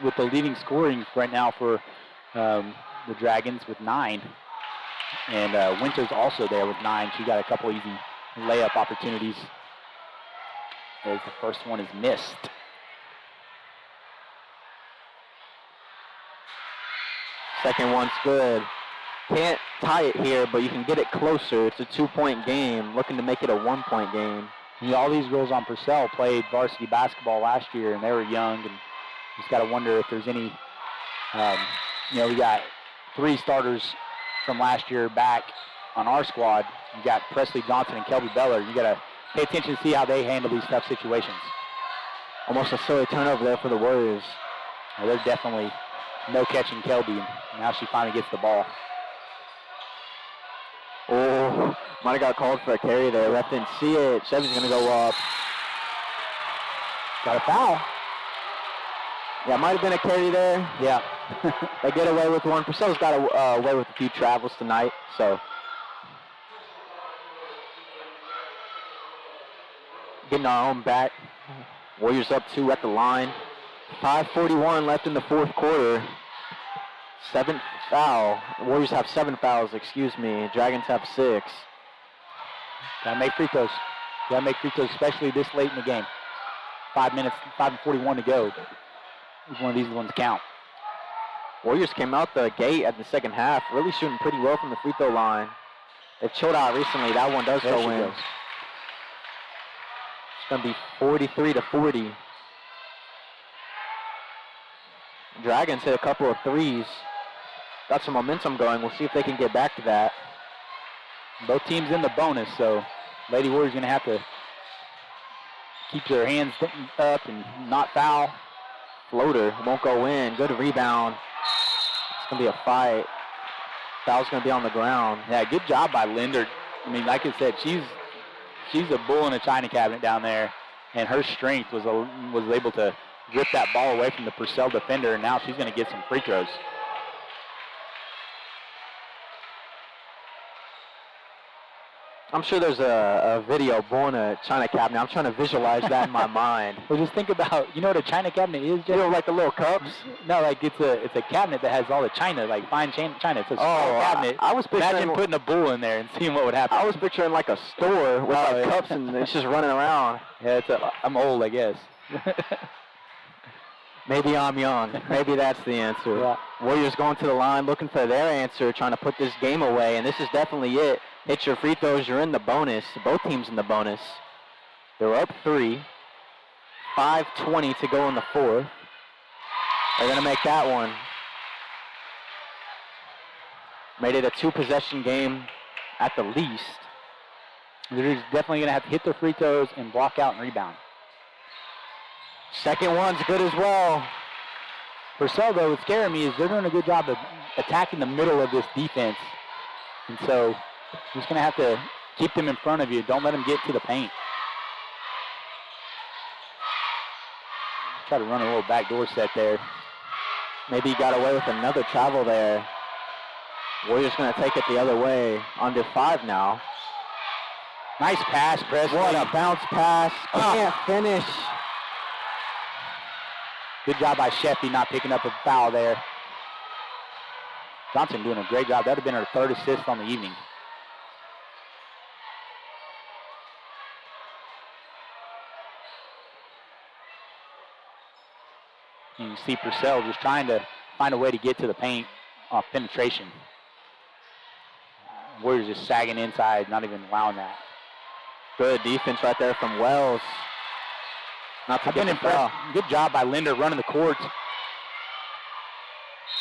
with the leading scoring right now for the Dragons with 9. And Winter's also there with 9. She got a couple easy layup opportunities as the first one is missed. Second one's good. Can't tie it here, but you can get it closer. It's a 2-point game, looking to make it a 1-point game. You know, all these girls on Purcell played varsity basketball last year, and they were young, and just got to wonder if there's any, we got 3 starters from last year back on our squad. You got Presley Johnson and Kelby Beller. You got to pay attention to see how they handle these tough situations. Almost a silly turnover there for the Warriors. They're definitely no catching Kelby, and now she finally gets the ball. Oh, might have got called for a carry there. Ref didn't see it. Chevy's going to go up. Got a foul. Yeah, might have been a carry there. Yeah. They get away with one. Purcell's got away with a few travels tonight, so. Getting our own back. Warriors up 2 at the line. 5:41 left in the fourth quarter. 7th foul. Warriors have 7 fouls, excuse me. Dragons have 6. Gotta make free throws. Gotta make free throws, especially this late in the game. 5 minutes, 5:41 to go. One of these ones count. Warriors came out the gate at the second half, really shooting pretty well from the free throw line. They've chilled out recently. That one does go in. It's going to be 43-40. Dragons hit a couple of threes. Got some momentum going. We'll see if they can get back to that. Both teams in the bonus, so Lady Warriors going to have to keep their hands up and not foul. Floater won't go in. Good rebound. It's going to be a fight. Foul's going to be on the ground. Yeah, good job by Linder. I mean, like I said, she's a bull in a china cabinet down there, and her strength was able to rip that ball away from the Purcell defender, and now she's going to get some free throws. I'm sure there's a video born a china cabinet. I'm trying to visualize that in my mind. Well, just think about, you know what a china cabinet is, Jeff? You know, like the little cups? No, like it's a cabinet that has all the china, like fine china. It's a small cabinet. I was picturing, imagine putting a bull in there and seeing what would happen. I was picturing like a store with cups and it's just running around. Yeah, I'm old, I guess. Maybe I'm young. Maybe that's the answer. Yeah. Warriors going to the line, looking for their answer, trying to put this game away, and this is definitely it. Hit your free throws, you're in the bonus. Both teams in the bonus. They're up 3. 5:20 to go in the fourth. They're going to make that one. Made it a 2-possession game at the least. They're definitely going to have to hit their free throws and block out and rebound. Second one's good as well. Purcell, though, what's scaring me is they're doing a good job of attacking the middle of this defense. And so you're just going to have to keep them in front of you. Don't let them get to the paint. Try to run a little backdoor set there. Maybe he got away with another travel there. Warriors going to take it the other way. Under 5 now. Nice pass, Presley. What a bounce pass. Can't finish. Good job by Sheffy not picking up a foul there. Johnson doing a great job. That would have been her 3rd assist on the evening. You see Purcell just trying to find a way to get to the paint off penetration. Warriors just sagging inside, not even allowing that. Good defense right there from Wells. Not to get impressed. Good job by Linder running the court.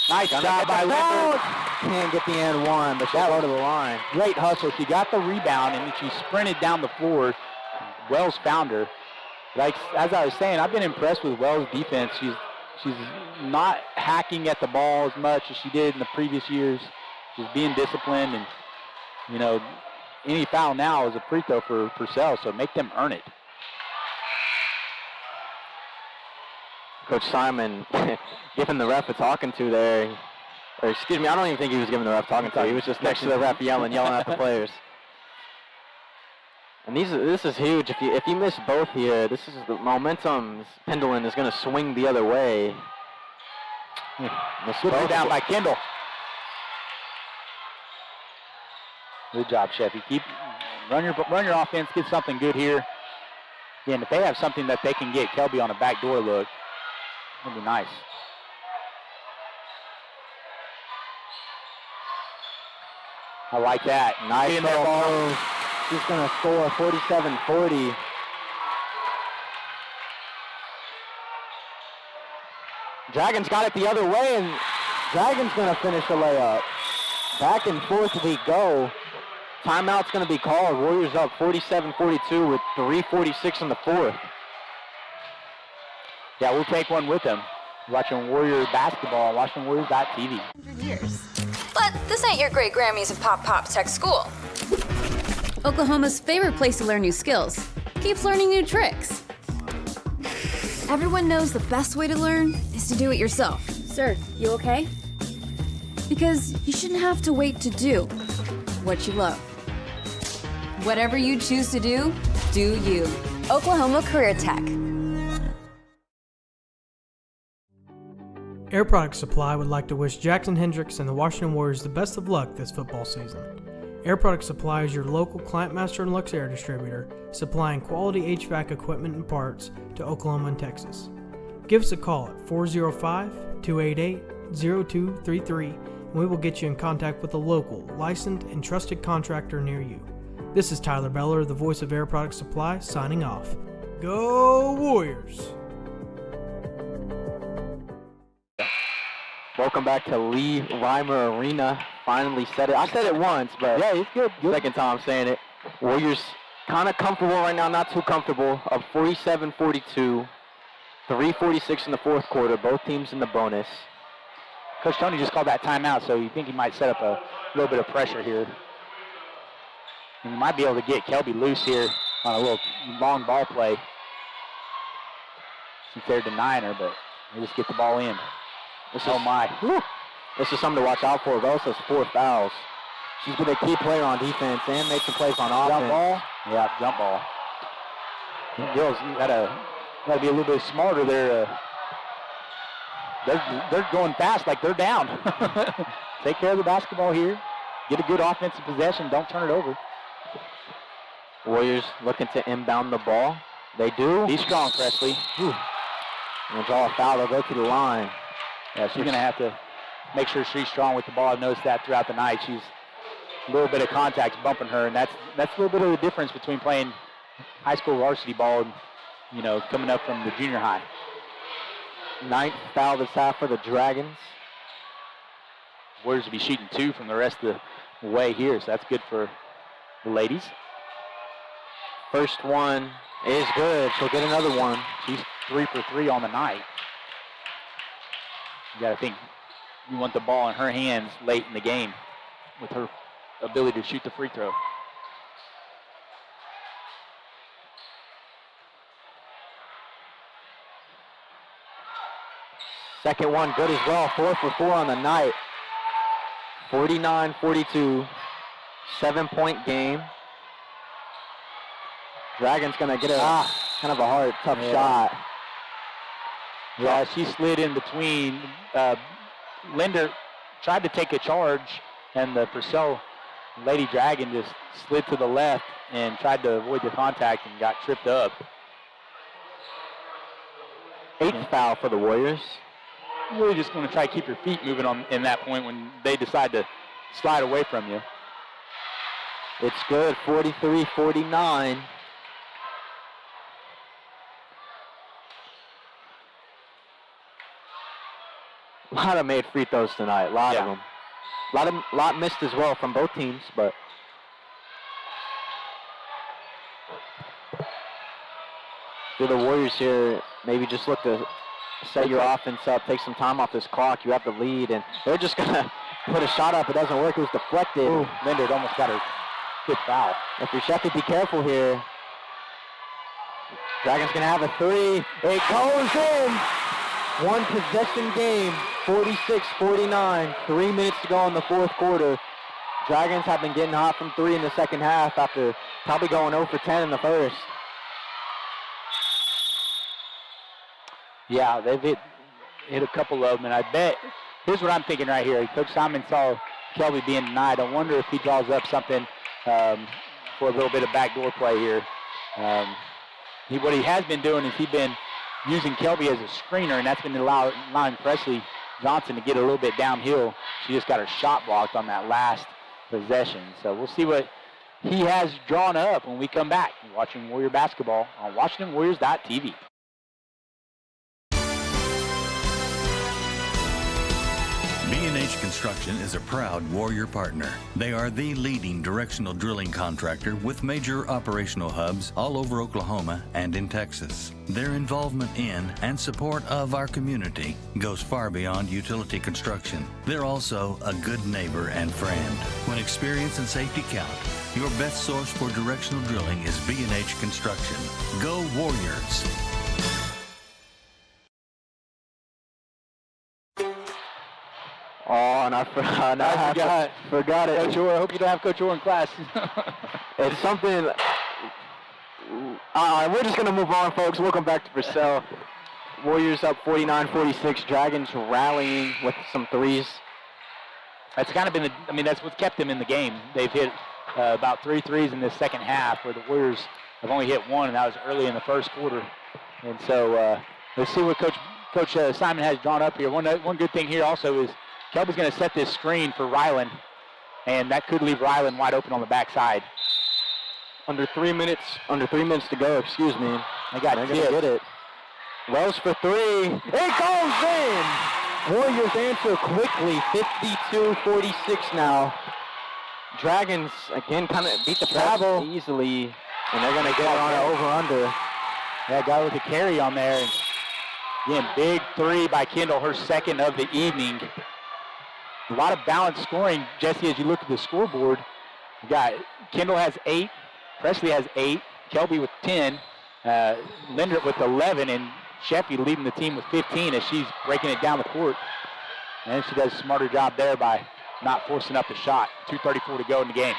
Nice job by Linder. Can't get the and one, but she'll go to the line. Great hustle. She got the rebound, and she sprinted down the floor. Wells found her. Like, as I was saying, I've been impressed with Wells' defense. She's not hacking at the ball as much as she did in the previous years. She's being disciplined, and, you know, any foul now is a free throw for Purcell, so make them earn it. Coach Simon giving the ref a talking to there. Or excuse me, I don't even think he was giving the ref talking to. He was just next to the ref yelling at the players. And this is huge. If you miss both here, this is the momentum. Pendleton is going to swing the other way. Good down by Kendall. Good job, Sheffy. Run your offense. Get something good here. Again, if they have something that they can get Kelby on a backdoor look, that'd be nice. I like that. Nice ball. He's going to score 47-40. Dragons got it the other way, and Dragons going to finish the layup. Back and forth we go. Timeout's going to be called. Warriors up 47-42 with 3:46 in the fourth. Yeah, we'll take one with them. Watching Warrior basketball, watching Warriors.tv. Years. But this ain't your great Grammys and Pop Pop Tech School. Oklahoma's favorite place to learn new skills keeps learning new tricks. Everyone knows the best way to learn is to do it yourself. Sir, you okay? Because you shouldn't have to wait to do what you love. Whatever you choose to do you. Oklahoma Career Tech. Air Products Supply would like to wish Jackson Hendricks and the Washington Warriors the best of luck this football season. Air Products Supply is your local Client Master and Lux Air distributor, supplying quality HVAC equipment and parts to Oklahoma and Texas. Give us a call at 405-288-0233 and we will get you in contact with a local, licensed, and trusted contractor near you. This is Tyler Beller, the voice of Air Products Supply, signing off. Go Warriors! Welcome back to Lee Reimer Arena. Finally said it. I said it once, but yeah, it's good. Second time saying it. Warriors kind of comfortable right now, not too comfortable. Up 47-42. 3:46 in the fourth quarter. Both teams in the bonus. Coach Tony just called that timeout, so you think he might set up a little bit of pressure here. And you might be able to get Kelby loose here on a little long ball play. Since they're denying her, but they just get the ball in. Oh my. Whew. This is something to watch out for. Those are 4 fouls. She's been a key player on defense and make some plays on offense. Jump ball? Yeah, jump ball. Girls, you gotta be a little bit smarter there. They're going fast like they're down. Take care of the basketball here. Get a good offensive possession. Don't turn it over. Warriors looking to inbound the ball. They do. Be strong, Presley. And draw a foul. They'll go to the line. Yeah, she's going to have to make sure she's strong with the ball. I've noticed that throughout the night. She's a little bit of contact bumping her, and that's a little bit of the difference between playing high school varsity ball and, coming up from the junior high. 9th foul this half for the Dragons. Warriors will be shooting 2 from the rest of the way here, so that's good for the ladies. First one is good. She'll get another one. She's 3 for 3 on the night. You got to think you want the ball in her hands late in the game with her ability to shoot the free throw. Second one good as well. 4 for 4 on the night. 49-42. 7-point game. Dragons going to get kind of a hard, tough shot. Yeah, she slid in between. Linder tried to take a charge, and the Purcell Lady Dragon just slid to the left and tried to avoid the contact and got tripped up. 8th foul for the Warriors. You're really just going to try to keep your feet moving in that point when they decide to slide away from you. It's good, 43-49. A lot of made free throws tonight, a lot of them. A lot missed as well from both teams, but do the Warriors here maybe just look to set your offense up, take some time off this clock. You have the lead, and they're just going to put a shot up. It doesn't work. It was deflected. Ooh, Linder almost got a good foul. If you're Sheffy, be careful here. Dragons going to have a 3. It goes in. One possession game, 46-49, 3 minutes to go in the fourth quarter. Dragons have been getting hot from 3 in the second half after probably going 0 for 10 in the first. Yeah, they've hit a couple of them, and I bet, here's what I'm thinking right here. Coach Simon saw Kelby being denied. I wonder if he draws up something for a little bit of backdoor play here. What he has been doing is he's been using Kelby as a screener, and that's been allowing Presley Johnson to get a little bit downhill. She just got her shot blocked on that last possession. So we'll see what he has drawn up when we come back. You're watching Warrior basketball on WashingtonWarriors.tv. B&H Construction is a proud Warrior partner. They are the leading directional drilling contractor with major operational hubs all over Oklahoma and in Texas. Their involvement in and support of our community goes far beyond utility construction. They're also a good neighbor and friend. When experience and safety count, your best source for directional drilling is B&H Construction. Go Warriors! Oh, and I forgot it. Coach Orr, I hope you don't have Coach Orr in class. It's something. We're just going to move on, folks. Welcome back to Purcell. Warriors up 49-46. Dragons rallying with some threes. That's kind of been that's what's kept them in the game. They've hit about 3 threes in this second half, where the Warriors have only hit 1, and that was early in the first quarter. And so let's see what Coach Simon has drawn up here. One good thing here also is Kelby's going to set this screen for Ryland, and that could leave Ryland wide open on the backside. Under 3 minutes to go, excuse me. They got to get it. Wells for 3. It goes in! Warriors answer quickly, 52-46 now. Dragons, again, kind of beat the travel easily, and they're going to get on an over-under. Yeah, got with the carry on there. Again, big 3 by Kendall, her second of the evening. A lot of balanced scoring, Jesse, as you look at the scoreboard. You got Kendall has 8, Presley has 8, Kelby with 10, Lindert with 11, and Sheffy leading the team with 15 as she's breaking it down the court. And she does a smarter job there by not forcing up the shot. 2:34 to go in the game.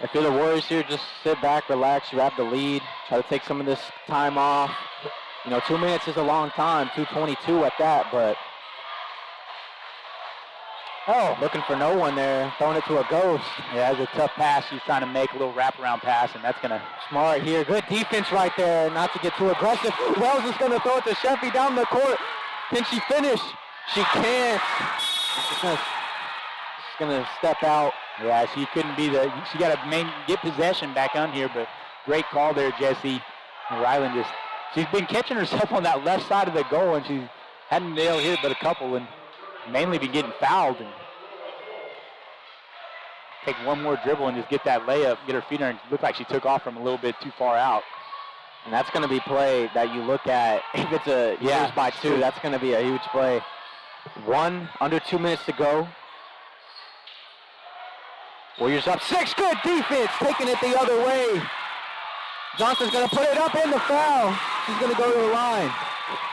If you're the Warriors here, just sit back, relax, you have the lead, try to take some of this time off. 2 minutes is a long time, 2:22 at that, but looking for no one there, throwing it to a ghost. Yeah, it's a tough pass. She's trying to make a little wraparound pass, and that's going to... Smart here, good defense right there, not to get too aggressive. Wells is going to throw it to Sheffy down the court. Can she finish? She can't. She's going to step out. Yeah, she couldn't be she got to get possession back on here, but great call there, Jesse. And Ryland she's been catching herself on that left side of the goal, and she hadn't been able to hit but a couple, and mainly been getting fouled. And take one more dribble and just get that layup, get her feet in, and it looked like she took off from a little bit too far out. And that's going to be play that you look at. If it's a Warriors by 2, that's going to be a huge play. Under 2 minutes to go. Warriors up 6, good defense, taking it the other way. Johnson's going to put it up in the foul. She's going to go to the line.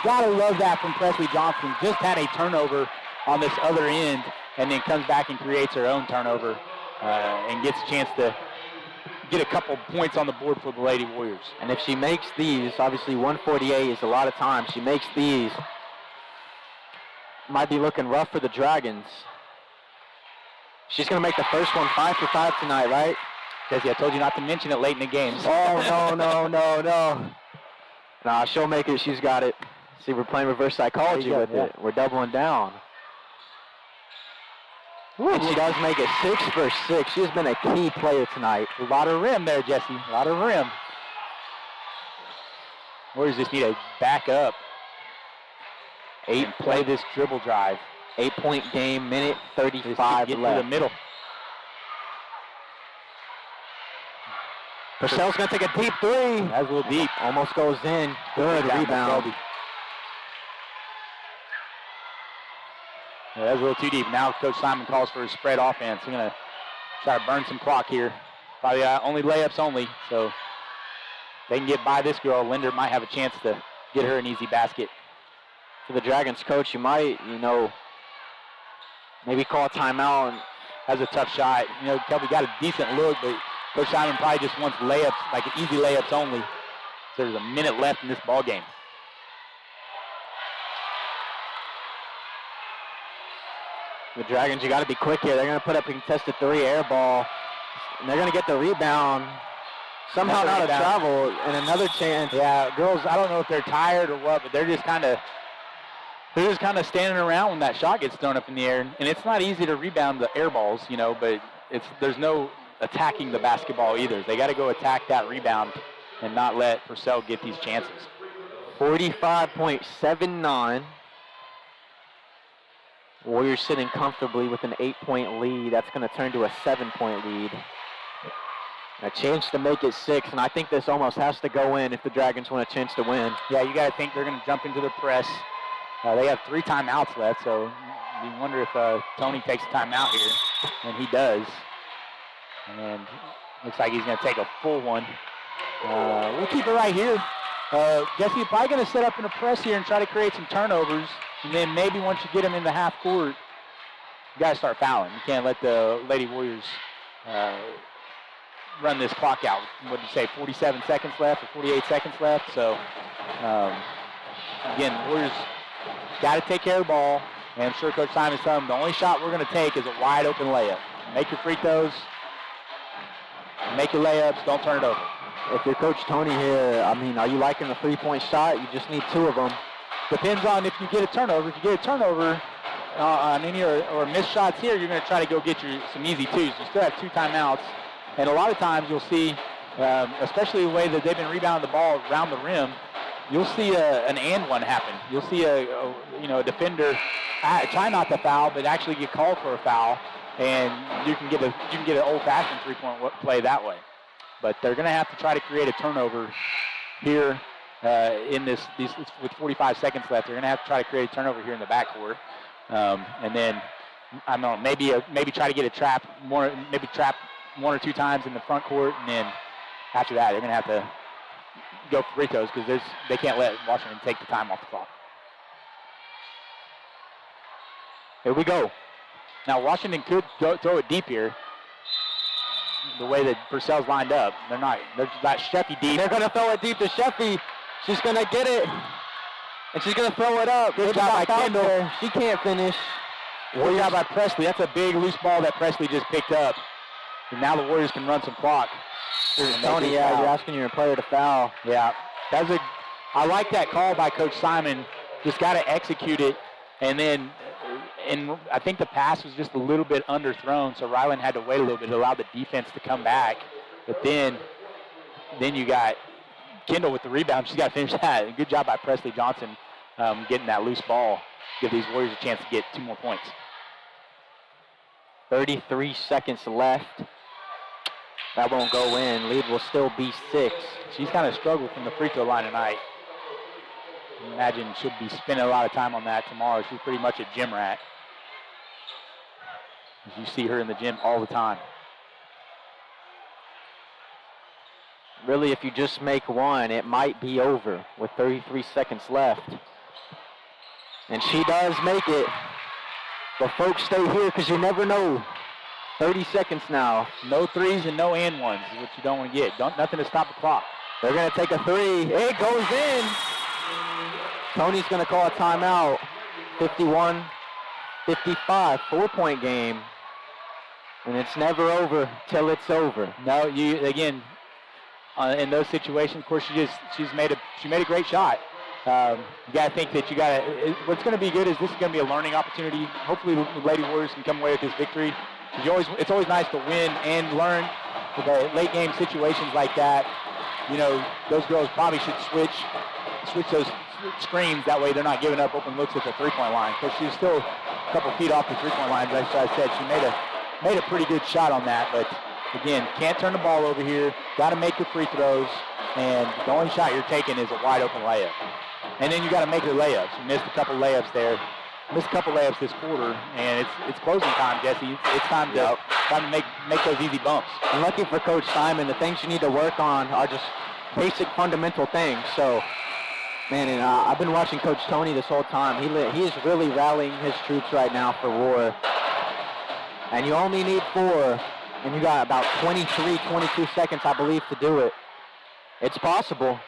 Gotta love that from Presley Johnson. Just had a turnover on this other end, and then comes back and creates her own turnover and gets a chance to get a couple points on the board for the Lady Warriors. And if she makes these, obviously 148 is a lot of time. She makes these. Might be looking rough for the Dragons. She's going to make the first one 5 for 5 tonight, right? Jesse, I told you not to mention it late in the game. Oh, no. Nah, she'll make it. She's got it. See, we're playing reverse psychology with it. We're doubling down. And she does make it 6 for 6. She's been a key player tonight. A lot of rim there, Jesse. A lot of rim. Warriors just need to back up. Play this dribble drive. 8-point game, minute 35 get left. To the middle. Purcell's going to take a deep 3. That's a little deep. Almost goes in. Good rebound. Yeah, that's a little too deep. Now Coach Simon calls for a spread offense. We're going to try to burn some clock here. Probably only layups only. So they can get by this girl, Linder might have a chance to get her an easy basket. For the Dragons coach, you might, maybe call a timeout. And that's a tough shot. Kelby got a decent look, but Coach Simon probably just wants layups, like easy layups only. So there's a minute left in this ball game. The Dragons, you got to be quick here. They're going to put up a contested 3 air ball, and they're going to get the rebound. Somehow not a travel, and another chance. Yeah, girls, I don't know if they're tired or what, but they're just kind of standing around when that shot gets thrown up in the air. And it's not easy to rebound the air balls, but there's no attacking the basketball either. They got to go attack that rebound and not let Purcell get these chances. 45.79. Warriors sitting comfortably with an 8-point lead. That's going to turn to a 7-point lead. A chance to make it 6, and I think this almost has to go in if the Dragons want a chance to win. Yeah, you got to think they're going to jump into the press. They have 3 timeouts left, so you wonder if Tony takes a timeout here, and he does. And looks like he's going to take a full one. We'll keep it right here. Jesse, you're probably going to set up in a press here and try to create some turnovers, and then maybe once you get them in the half court, you got to start fouling. You can't let the Lady Warriors run this clock out. What did you say, 47 seconds left or 48 seconds left? So, again, Warriors got to take care of the ball, and I'm sure Coach Simon's telling them the only shot we're going to take is a wide open layup. Make your free throws, make your layups, don't turn it over. If you're Coach Tony here, are you liking the 3-point shot? You just need 2 of them. Depends on if you get a turnover. If you get a turnover on any or missed shots here, you're going to try to go get some easy 2s. You still have 2 timeouts. And a lot of times you'll see, especially the way that they've been rebounding the ball around the rim, you'll see an and one happen. You'll see a defender try not to foul, but actually get called for a foul, and you can get an old-fashioned 3-point play that way. But they're going to have to try to create a turnover here in this with 45 seconds left. They're going to have to try to create a turnover here in the backcourt, and then I don't know, maybe try to get a trap trap 1 or 2 times in the front court, and then after that, they're going to have to go for free throws because they can't let Washington take the time off the clock. Here we go. Now, Washington could throw it deep here. The way that Purcell's lined up, they're not Sheffy deep. They're going to throw it deep to Sheffy. She's going to get it, and she's going to throw it up. Good job by Kendall. She can't finish. Good job by Presley. That's a big loose ball that Presley just picked up. And now the Warriors can run some clock. Tony, you're asking your player to foul. Yeah, I like that call by Coach Simon. Just got to execute it, and I think the pass was just a little bit underthrown, so Ryland had to wait a little bit to allow the defense to come back. But then you got Kendall with the rebound. She's got to finish that. Good job by Presley Johnson getting that loose ball. Give these Warriors a chance to get 2 more points. 33 seconds left. That won't go in. Lead will still be 6. She's kind of struggled from the free throw line tonight. I imagine she'll be spending a lot of time on that tomorrow. She's pretty much a gym rat. You see her in the gym all the time. Really, if you just make 1, it might be over with 33 seconds left. And she does make it. But folks, stay here because you never know. 30 seconds now. No 3s and no and 1s is what you don't want to get. Nothing to stop the clock. They're going to take a 3. It goes in. Tony's going to call a timeout. 51-55, 4-point game. And it's never over till it's over. No, in those situations, of course, she made a great shot. You got to think that what's going to be good is this is going to be a learning opportunity. Hopefully the Lady Warriors can come away with this victory. It's always nice to win and learn with the late game situations like that. Those girls probably should switch those screens. That way they're not giving up open looks at the 3-point line. Because she's still a couple feet off the 3-point line. As I said, she made a pretty good shot on that. But again, can't turn the ball over here. Got to make your free throws. And the only shot you're taking is a wide open layup. And then you got to make your layups. You missed a couple layups there. Missed a couple layups this quarter, and it's closing time, Jesse. It's time to make those easy bumps. And lucky for Coach Simon, the things you need to work on are just basic fundamental things. So, man, and I've been watching Coach Tony this whole time. He is really rallying his troops right now for war. And you only need 4, and you got about 23, 22 seconds, I believe, to do it. It's possible.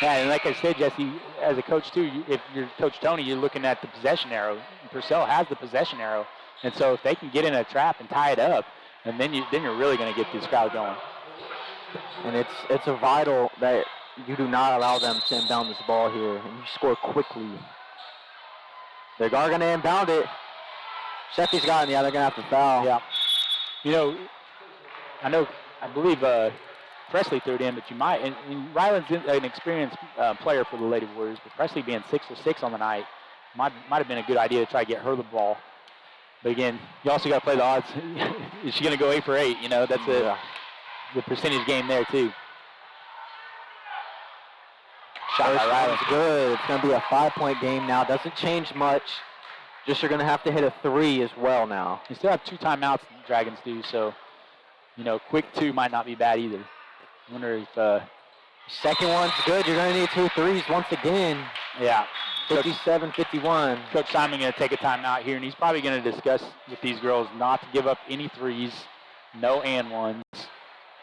Yeah, and like I said, Jesse, as a coach too, if you're Coach Tony, you're looking at the possession arrow. Purcell has the possession arrow, and so if they can get in a trap and tie it up, and then you're really going to get this crowd going. And it's a vital that you do not allow them to inbound this ball here, and you score quickly. They are going to inbound it. Sheffy's got it. Yeah, they're going to have to foul. Yeah. You know, I believe Presley threw it in, but you might. And Ryland's an experienced player for the Lady Warriors, but Presley being 6 for 6 on the night might have been a good idea to try to get her the ball. But again, you also got to play the odds. Is she going to go 8 for 8? You know, that's the percentage game there too. Shot by Ryland. Good. It's going to be a 5-point game now. Doesn't change much. Just you're going to have to hit a 3 as well now. You still have 2 timeouts, the Dragons do, so, you know, quick 2 might not be bad either. I wonder if... second one's good. You're going to need 2 threes once again. Yeah. 57-51. Coach Simon going to take a timeout here, and he's probably going to discuss with these girls not to give up any 3s, no and 1s.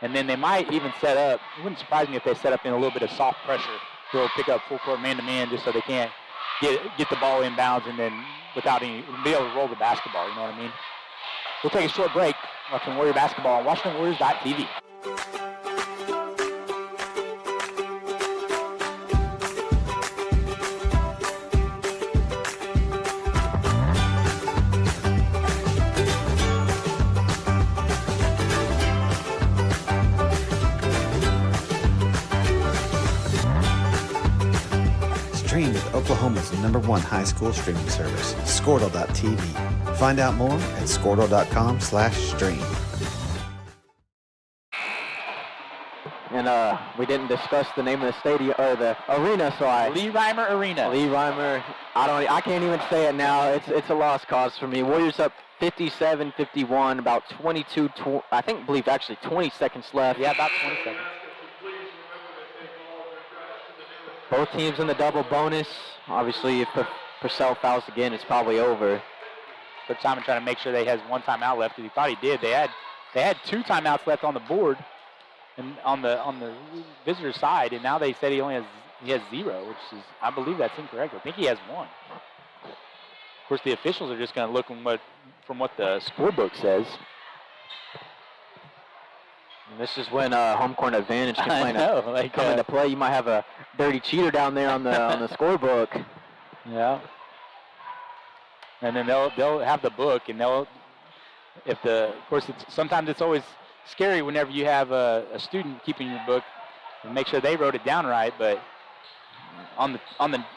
And then they might even set up, it wouldn't surprise me if they set up in a little bit of soft pressure. They'll pick up full court man-to-man just so they can't get the ball inbounds and then without any, be able to roll the basketball, you know what I mean? We'll take a short break. Watching Warrior basketball on WashingtonWarriors.tv. Stream with Oklahoma's #1 high school streaming service, Squirtle.tv. Find out more at Squirtle.com/stream. And we didn't discuss the name of the stadium or the arena, so Lee Reimer Arena. Lee Reimer. I can't even say it now. It's a lost cause for me. Warriors up 57-51, about 20 seconds left. Yeah, about 20 seconds. Both teams in the double bonus. Obviously, if Purcell fouls again, it's probably over. Coach Simon trying to make sure they has 1 timeout left, because he thought he did. They had 2 timeouts left on the board, and on the visitor side, and now they said he has 0, which is, I believe that's incorrect. I think he has 1. Of course, the officials are just going to look from what the scorebook says. And this is when home court advantage can come into play. You might have a dirty cheater down there on the scorebook. Yeah. And then they'll have the book, and of course, sometimes it's always scary whenever you have a student keeping your book and make sure they wrote it down right. But on the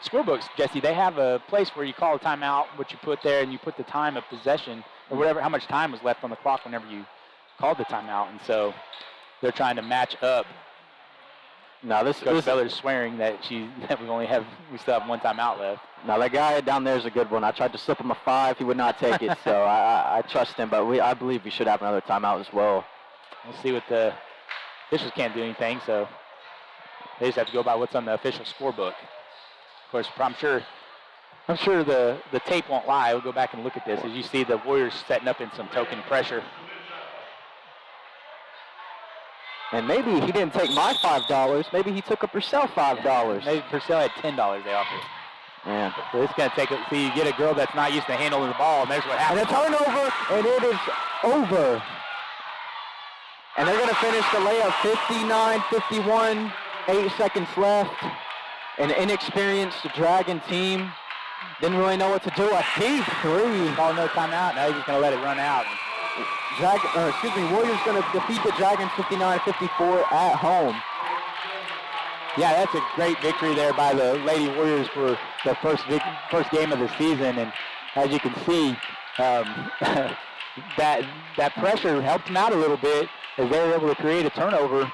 scorebooks, Jesse, they have a place where you call a timeout, what you put there, and you put the time of possession or whatever, how much time was left on the clock whenever you called the timeout, and so they're trying to match up. Now Coach Beller's swearing that we still have 1 timeout left. Now that guy down there is a good one. I tried to slip him a 5, he would not take it, so I trust him. But I believe we should have another timeout as well. We'll see what the officials can't do anything, so they just have to go by what's on the official scorebook. Of course, I'm sure the tape won't lie. We'll go back and look at this as you see the Warriors setting up in some token pressure. And maybe he didn't take my $5. Maybe he took a Purcell $5. Maybe Purcell had $10 they offered. Yeah. So it's going to take so you get a girl that's not used to handling the ball, and there's what happens. And a turnover, and it is over. And they're going to finish the layup 59-51, 8 seconds left. An inexperienced Dragon team didn't really know what to do. A deep 3. Call no timeout. Now he's just going to let it run out. Warriors going to defeat the Dragons 59-54 at home. Yeah, that's a great victory there by the Lady Warriors for the first game of the season. And as you can see, that pressure helped them out a little bit as they were able to create a turnover.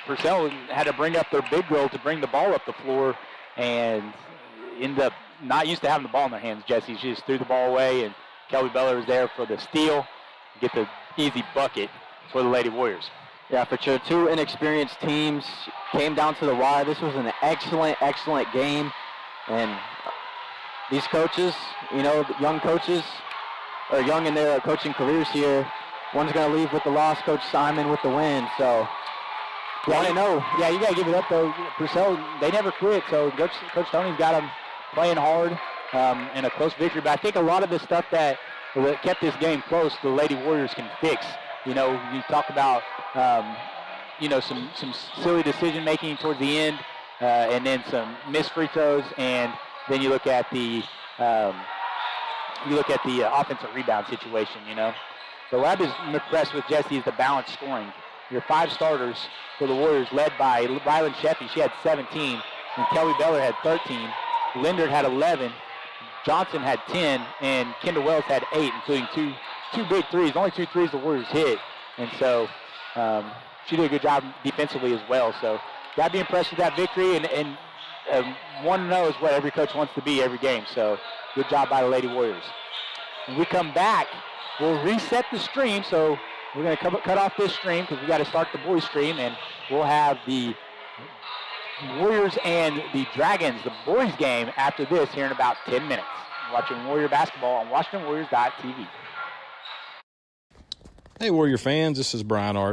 Purcell had to bring up their big girl to bring the ball up the floor and ended up not used to having the ball in their hands, Jesse. She just threw the ball away, and Kelby Beller was there for the steal, get the easy bucket for the Lady Warriors. Yeah, for sure. Two inexperienced teams came down to the wire. This was an excellent, excellent game. And these coaches, young coaches, or young in their coaching careers here, one's going to leave with the loss, Coach Simon with the win. So, want to know. Yeah, you got to give it up, though. Purcell, they never quit. So, Coach Tony's got them playing hard in a close victory. But I think a lot of the stuff that kept this game close, the Lady Warriors can fix. You talk about, some silly decision-making towards the end, and then some missed free throws, and then you look at the offensive rebound situation. The lab is impressed with Jesse is the balanced scoring. Your 5 starters for the Warriors, led by Rylan Sheffy, she had 17, and Kelly Beller had 13. Lindard had 11. Johnson had 10, and Kendall Wells had 8, including two big threes. Only 2 threes the Warriors hit, and so she did a good job defensively as well. So got to be impressed with that victory, and 1-0 is what every coach wants to be every game. So good job by the Lady Warriors. When we come back, we'll reset the stream. So we're going to cut off this stream because we got to start the boys stream, and we'll have the Warriors and the Dragons, the boys game, after this here in about 10 minutes. Watching Warrior basketball on WashingtonWarriors.tv. Hey, Warrior fans, this is Brian Arthur.